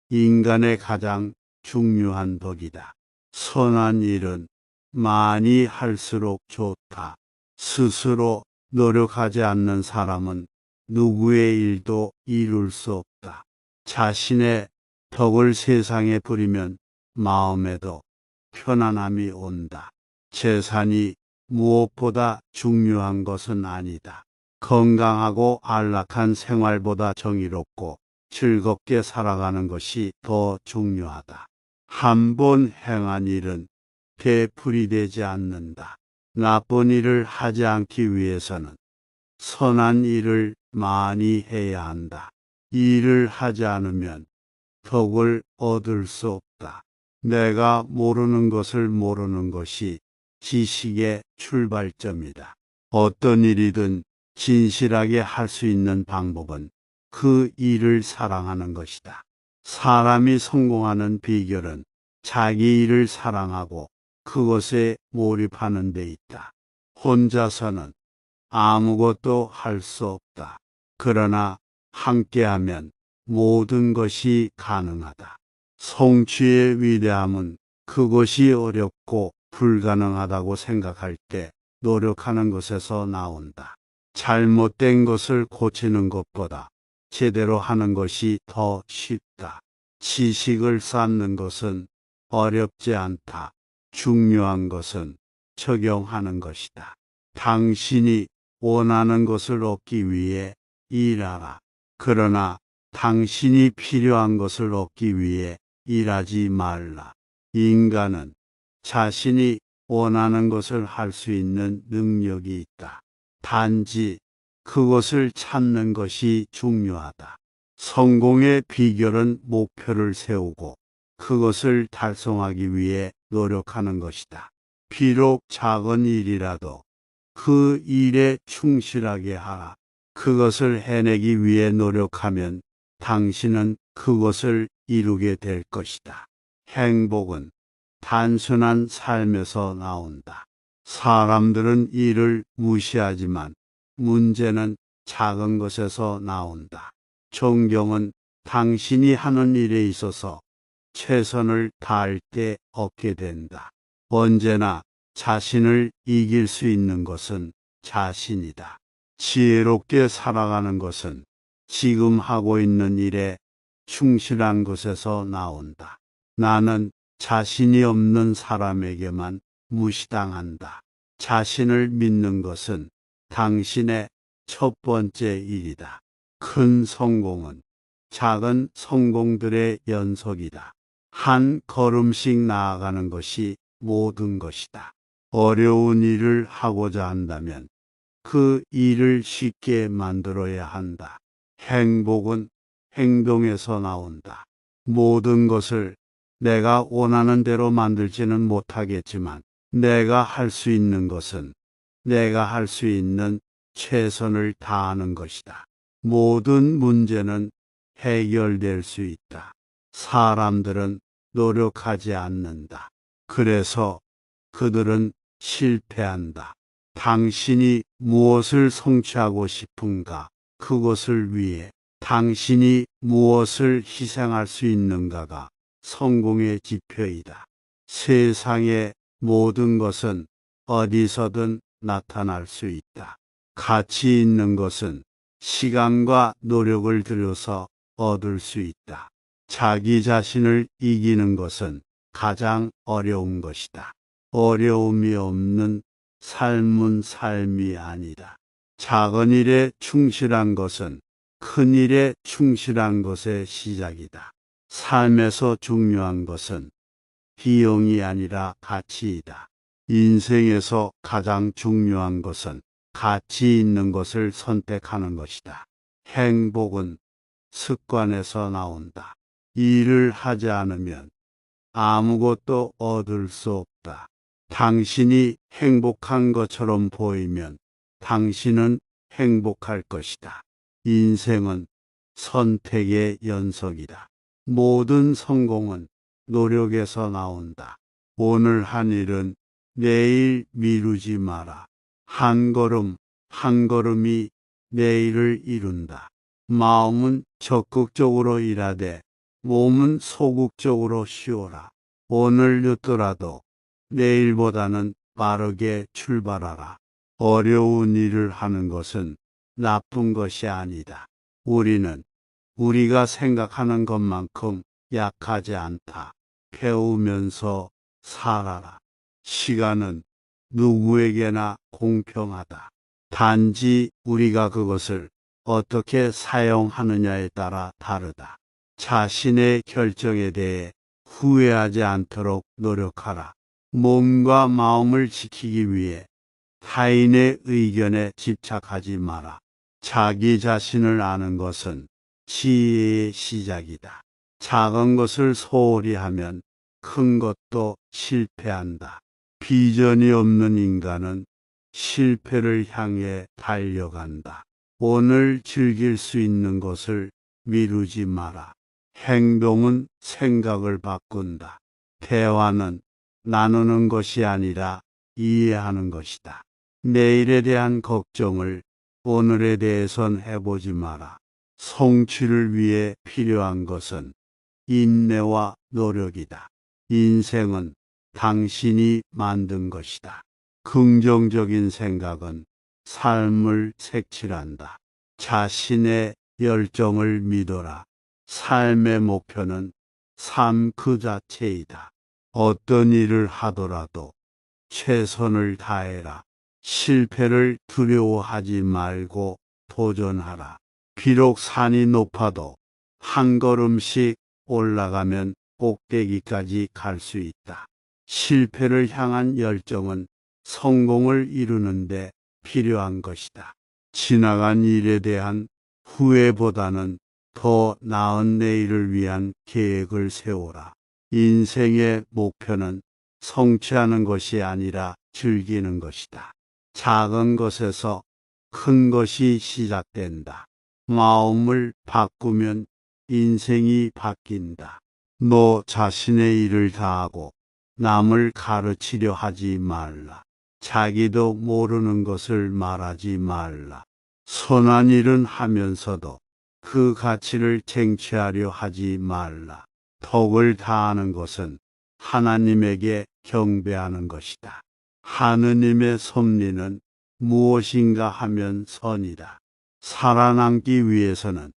인간의 가장 중요한 덕이다. 선한 일은 많이 할수록 좋다. 스스로 노력하지 않는 사람은 누구의 일도 이룰 수 없다. 자신의 덕을 세상에 부리면 마음에도 편안함이 온다. 재산이 무엇보다 중요한 것은 아니다. 건강하고 안락한 생활보다 정의롭고 즐겁게 살아가는 것이 더 중요하다. 한 번 행한 일은 되풀이 되지 않는다. 나쁜 일을 하지 않기 위해서는 선한 일을 많이 해야 한다. 일을 하지 않으면 덕을 얻을 수 없다. 내가 모르는 것을 모르는 것이 지식의 출발점이다. 어떤 일이든 진실하게 할 수 있는 방법은 그 일을 사랑하는 것이다. 사람이 성공하는 비결은 자기 일을 사랑하고 그것에 몰입하는 데 있다. 혼자서는 아무것도 할 수 없다. 그러나 함께하면 모든 것이 가능하다. 성취의 위대함은 그것이 어렵고 불가능하다고 생각할 때 노력하는 것에서 나온다. 잘못된 것을 고치는 것보다 제대로 하는 것이 더 쉽다. 지식을 쌓는 것은 어렵지 않다. 중요한 것은 적용하는 것이다. 당신이 원하는 것을 얻기 위해 일하라. 그러나 당신이 필요한 것을 얻기 위해 일하지 말라. 인간은 자신이 원하는 것을 할 수 있는 능력이 있다. 단지 그것을 찾는 것이 중요하다. 성공의 비결은 목표를 세우고 그것을 달성하기 위해 노력하는 것이다. 비록 작은 일이라도 그 일에 충실하게 하라. 그것을 해내기 위해 노력하면 당신은 그것을 이루게 될 것이다. 행복은 단순한 삶에서 나온다. 사람들은 이를 무시하지만 문제는 작은 것에서 나온다. 존경은 당신이 하는 일에 있어서 최선을 다할 때 얻게 된다. 언제나 자신을 이길 수 있는 것은 자신이다. 지혜롭게 살아가는 것은 지금 하고 있는 일에 충실한 것에서 나온다. 나는 자신이 없는 사람에게만 무시당한다. 자신을 믿는 것은 당신의 첫 번째 일이다. 큰 성공은 작은 성공들의 연속이다. 한 걸음씩 나아가는 것이 모든 것이다. 어려운 일을 하고자 한다면 그 일을 쉽게 만들어야 한다. 행복은 행동에서 나온다. 모든 것을 내가 원하는 대로 만들지는 못하겠지만 내가 할 수 있는 것은 내가 할 수 있는 최선을 다하는 것이다. 모든 문제는 해결될 수 있다. 사람들은 노력하지 않는다. 그래서 그들은 실패한다. 당신이 무엇을 성취하고 싶은가? 그것을 위해 당신이 무엇을 희생할 수 있는가가 성공의 지표이다. 세상의 모든 것은 어디서든 나타날 수 있다. 가치 있는 것은 시간과 노력을 들여서 얻을 수 있다. 자기 자신을 이기는 것은 가장 어려운 것이다. 어려움이 없는 삶은 삶이 아니다. 작은 일에 충실한 것은 큰 일에 충실한 것의 시작이다. 삶에서 중요한 것은 비용이 아니라 가치이다. 인생에서 가장 중요한 것은 가치 있는 것을 선택하는 것이다. 행복은 습관에서 나온다. 일을 하지 않으면 아무것도 얻을 수 없다. 당신이 행복한 것처럼 보이면 당신은 행복할 것이다. 인생은 선택의 연속이다. 모든 성공은 노력에서 나온다. 오늘 한 일은 내일 미루지 마라. 한 걸음 한 걸음이 내일을 이룬다. 마음은 적극적으로 일하되 몸은 소극적으로 쉬어라. 오늘 늦더라도 내일보다는 빠르게 출발하라. 어려운 일을 하는 것은 나쁜 것이 아니다. 우리는 우리가 생각하는 것만큼 약하지 않다. 배우면서 살아라. 시간은 누구에게나 공평하다. 단지 우리가 그것을 어떻게 사용하느냐에 따라 다르다. 자신의 결정에 대해 후회하지 않도록 노력하라. 몸과 마음을 지키기 위해 타인의 의견에 집착하지 마라. 자기 자신을 아는 것은 지혜의 시작이다. 작은 것을 소홀히 하면 큰 것도 실패한다. 비전이 없는 인간은 실패를 향해 달려간다. 오늘 즐길 수 있는 것을 미루지 마라. 행동은 생각을 바꾼다. 대화는 나누는 것이 아니라 이해하는 것이다. 내일에 대한 걱정을 오늘에 대해선 해보지 마라. 성취를 위해 필요한 것은 인내와 노력이다. 인생은 당신이 만든 것이다. 긍정적인 생각은 삶을 색칠한다. 자신의 열정을 믿어라. 삶의 목표는 삶 그 자체이다. 어떤 일을 하더라도 최선을 다해라. 실패를 두려워하지 말고 도전하라. 비록 산이 높아도 한 걸음씩 올라가면 꼭대기까지 갈 수 있다. 실패를 향한 열정은 성공을 이루는데 필요한 것이다. 지나간 일에 대한 후회보다는 더 나은 내일을 위한 계획을 세워라. 인생의 목표는 성취하는 것이 아니라 즐기는 것이다. 작은 것에서 큰 것이 시작된다. 마음을 바꾸면 인생이 바뀐다. 너 자신의 일을 다하고 남을 가르치려 하지 말라. 자기도 모르는 것을 말하지 말라. 선한 일은 하면서도 그 가치를 쟁취하려 하지 말라. 덕을 다하는 것은 하나님에게 경배하는 것이다. 하느님의 섭리는 무엇인가 하면 선이다. 살아남기 위해서는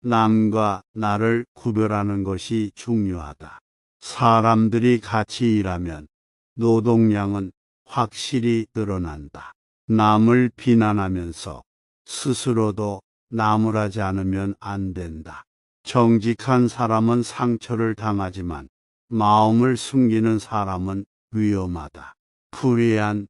남과 나를 구별하는 것이 중요하다. 사람들이 같이 일하면 노동량은 확실히 늘어난다. 남을 비난하면서 스스로도 나무라지 않으면 안 된다. 정직한 사람은 상처를 당하지만 마음을 숨기는 사람은 위험하다. 불의한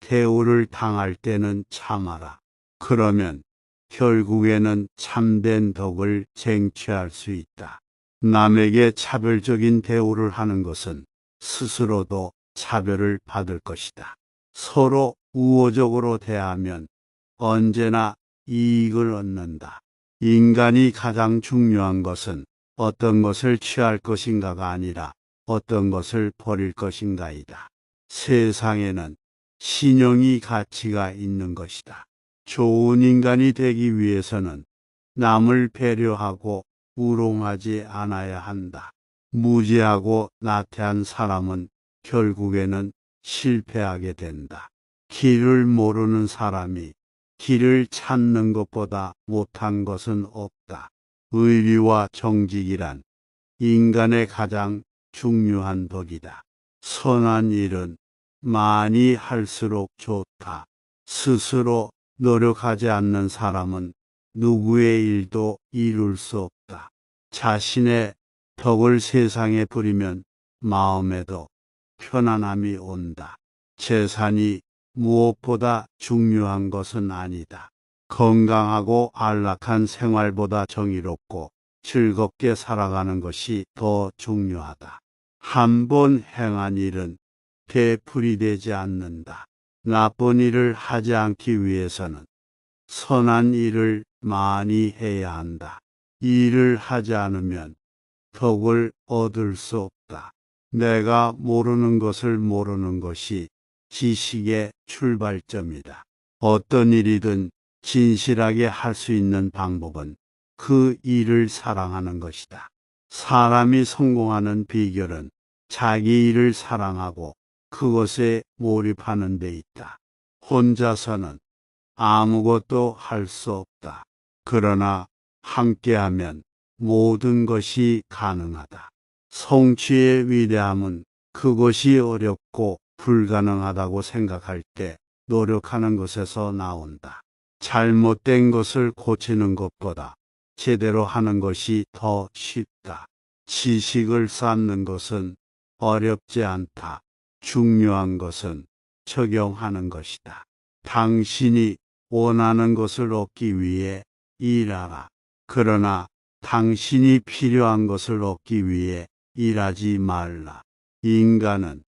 대우를 당할 때는 참아라. 그러면 결국에는 참된 덕을 쟁취할 수 있다. 남에게 차별적인 대우를 하는 것은 스스로도 차별을 받을 것이다. 서로 우호적으로 대하면 언제나 이익을 얻는다. 인간이 가장 중요한 것은 어떤 것을 취할 것인가가 아니라 어떤 것을 버릴 것인가이다. 세상에는 신용이 가치가 있는 것이다. 좋은 인간이 되기 위해서는 남을 배려하고 우롱하지 않아야 한다. 무지하고 나태한 사람은 결국에는 실패하게 된다. 길을 모르는 사람이 길을 찾는 것보다 못한 것은 없다. 의리와 정직이란 인간의 가장 중요한 덕이다. 선한 일은 많이 할수록 좋다. 스스로 노력하지 않는 사람은 누구의 일도 이룰 수 없다. 자신의 덕을 세상에 부리면 마음에도 편안함이 온다. 재산이 무엇보다 중요한 것은 아니다. 건강하고 안락한 생활보다 정의롭고 즐겁게 살아가는 것이 더 중요하다. 한 번 행한 일은 되풀이되지 않는다. 나쁜 일을 하지 않기 위해서는 선한 일을 많이 해야 한다. 일을 하지 않으면 덕을 얻을 수 없다. 내가 모르는 것을 모르는 것이 지식의 출발점이다. 어떤 일이든 진실하게 할 수 있는 방법은 그 일을 사랑하는 것이다. 사람이 성공하는 비결은 자기 일을 사랑하고 그것에 몰입하는 데 있다. 혼자서는 아무것도 할 수 없다. 그러나 함께하면 모든 것이 가능하다. 성취의 위대함은 그것이 어렵고 불가능하다고 생각할 때 노력하는 것에서 나온다. 잘못된 것을 고치는 것보다 제대로 하는 것이 더 쉽다. 지식을 쌓는 것은 어렵지 않다. 중요한 것은 적용하는 것이다. 당신이 원하는 것을 얻기 위해 일하라. 그러나 당신이 필요한 것을 얻기 위해 일하지 말라. 인간은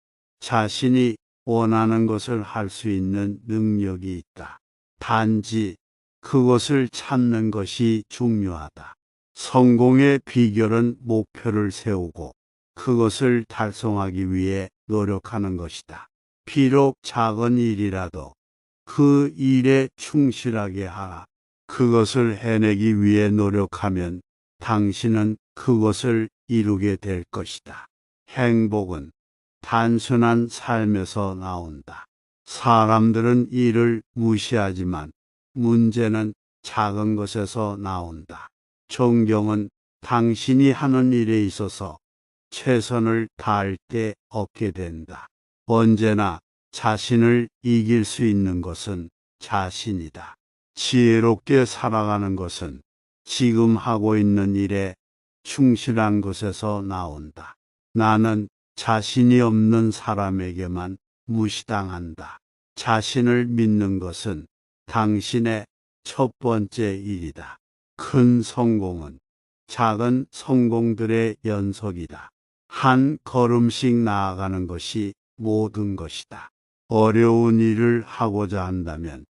자신이 원하는 것을 할 수 있는 능력이 있다. 단지 그것을 찾는 것이 중요하다. 성공의 비결은 목표를 세우고 그것을 달성하기 위해 노력하는 것이다. 비록 작은 일이라도 그 일에 충실하게 하라. 그것을 해내기 위해 노력하면 당신은 그것을 이루게 될 것이다. 행복은 단순한 삶에서 나온다. 사람들은 이를 무시하지만 문제는 작은 것에서 나온다. 존경은 당신이 하는 일에 있어서 최선을 다할 때 얻게 된다. 언제나 자신을 이길 수 있는 것은 자신이다. 지혜롭게 살아가는 것은 지금 하고 있는 일에 충실한 것에서 나온다. 나는 자신이 없는 사람에게만 무시당한다. 자신을 믿는 것은 당신의 첫 번째 일이다. 큰 성공은 작은 성공들의 연속이다. 한 걸음씩 나아가는 것이 모든 것이다. 어려운 일을 하고자 한다면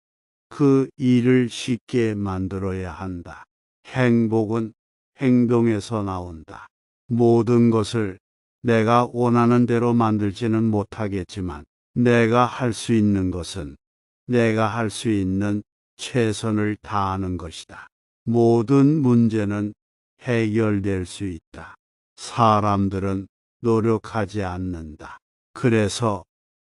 그 일을 쉽게 만들어야 한다. 행복은 행동에서 나온다. 모든 것을 내가 원하는 대로 만들지는 못하겠지만 내가 할 수 있는 것은 내가 할 수 있는 최선을 다하는 것이다. 모든 문제는 해결될 수 있다. 사람들은 노력하지 않는다. 그래서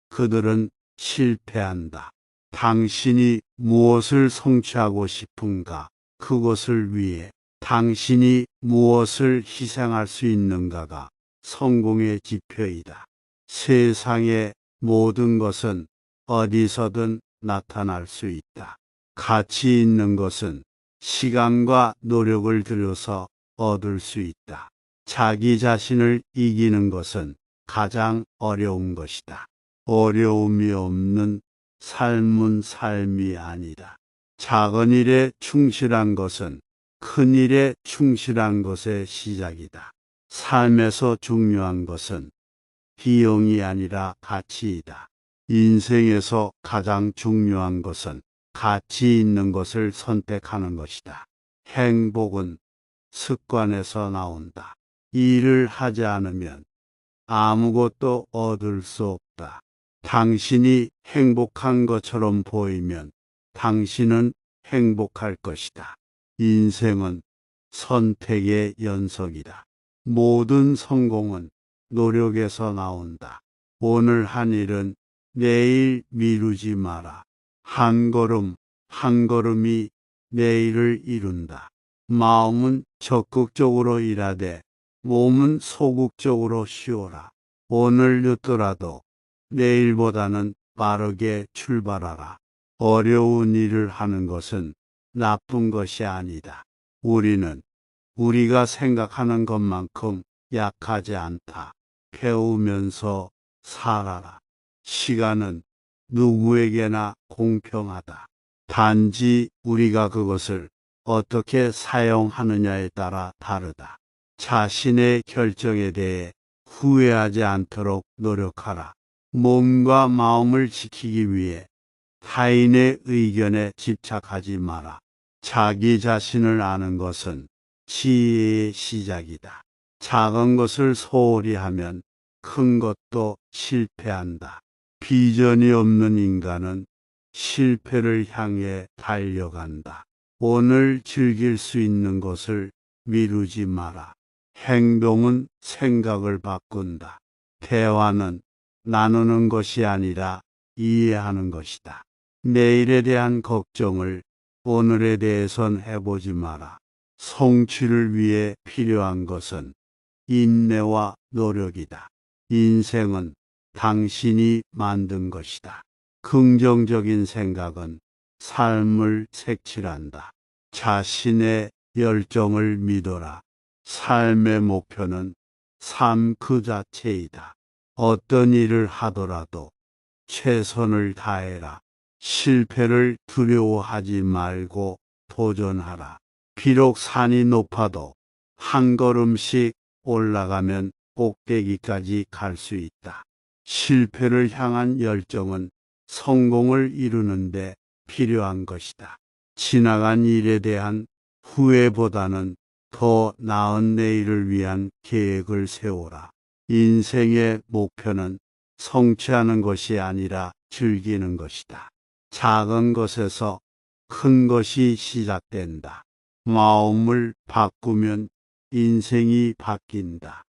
그들은 실패한다. 당신이 무엇을 성취하고 싶은가? 그것을 위해 당신이 무엇을 희생할 수 있는가가 성공의 지표이다. 세상의 모든 것은 어디서든 나타날 수 있다. 가치 있는 것은 시간과 노력을 들여서 얻을 수 있다. 자기 자신을 이기는 것은 가장 어려운 것이다. 어려움이 없는 삶은 삶이 아니다. 작은 일에 충실한 것은 큰 일에 충실한 것의 시작이다. 삶에서 중요한 것은 비용이 아니라 가치이다. 인생에서 가장 중요한 것은 가치 있는 것을 선택하는 것이다. 행복은 습관에서 나온다. 일을 하지 않으면 아무것도 얻을 수 없다. 당신이 행복한 것처럼 보이면 당신은 행복할 것이다. 인생은 선택의 연속이다. 모든 성공은 노력에서 나온다. 오늘 한 일은 내일 미루지 마라. 한 걸음 한 걸음이 내일을 이룬다. 마음은 적극적으로 일하되 몸은 소극적으로 쉬어라. 오늘 늦더라도 내일보다는 빠르게 출발하라. 어려운 일을 하는 것은 나쁜 것이 아니다. 우리는 우리가 생각하는 것만큼 약하지 않다. 배우면서 살아라. 시간은 누구에게나 공평하다. 단지 우리가 그것을 어떻게 사용하느냐에 따라 다르다. 자신의 결정에 대해 후회하지 않도록 노력하라. 몸과 마음을 지키기 위해 타인의 의견에 집착하지 마라. 자기 자신을 아는 것은 지혜의 시작이다. 작은 것을 소홀히 하면 큰 것도 실패한다. 비전이 없는 인간은 실패를 향해 달려간다. 오늘 즐길 수 있는 것을 미루지 마라. 행동은 생각을 바꾼다. 대화는 나누는 것이 아니라 이해하는 것이다. 내일에 대한 걱정을 오늘에 대해선 해보지 마라. 성취를 위해 필요한 것은 인내와 노력이다. 인생은 당신이 만든 것이다. 긍정적인 생각은 삶을 색칠한다. 자신의 열정을 믿어라. 삶의 목표는 삶 그 자체이다. 어떤 일을 하더라도 최선을 다해라. 실패를 두려워하지 말고 도전하라. 비록 산이 높아도 한 걸음씩 올라가면 꼭대기까지 갈 수 있다. 실패를 향한 열정은 성공을 이루는데 필요한 것이다. 지나간 일에 대한 후회보다는 더 나은 내일을 위한 계획을 세워라. 인생의 목표는 성취하는 것이 아니라 즐기는 것이다. 작은 것에서 큰 것이 시작된다. 마음을 바꾸면 인생이 바뀐다.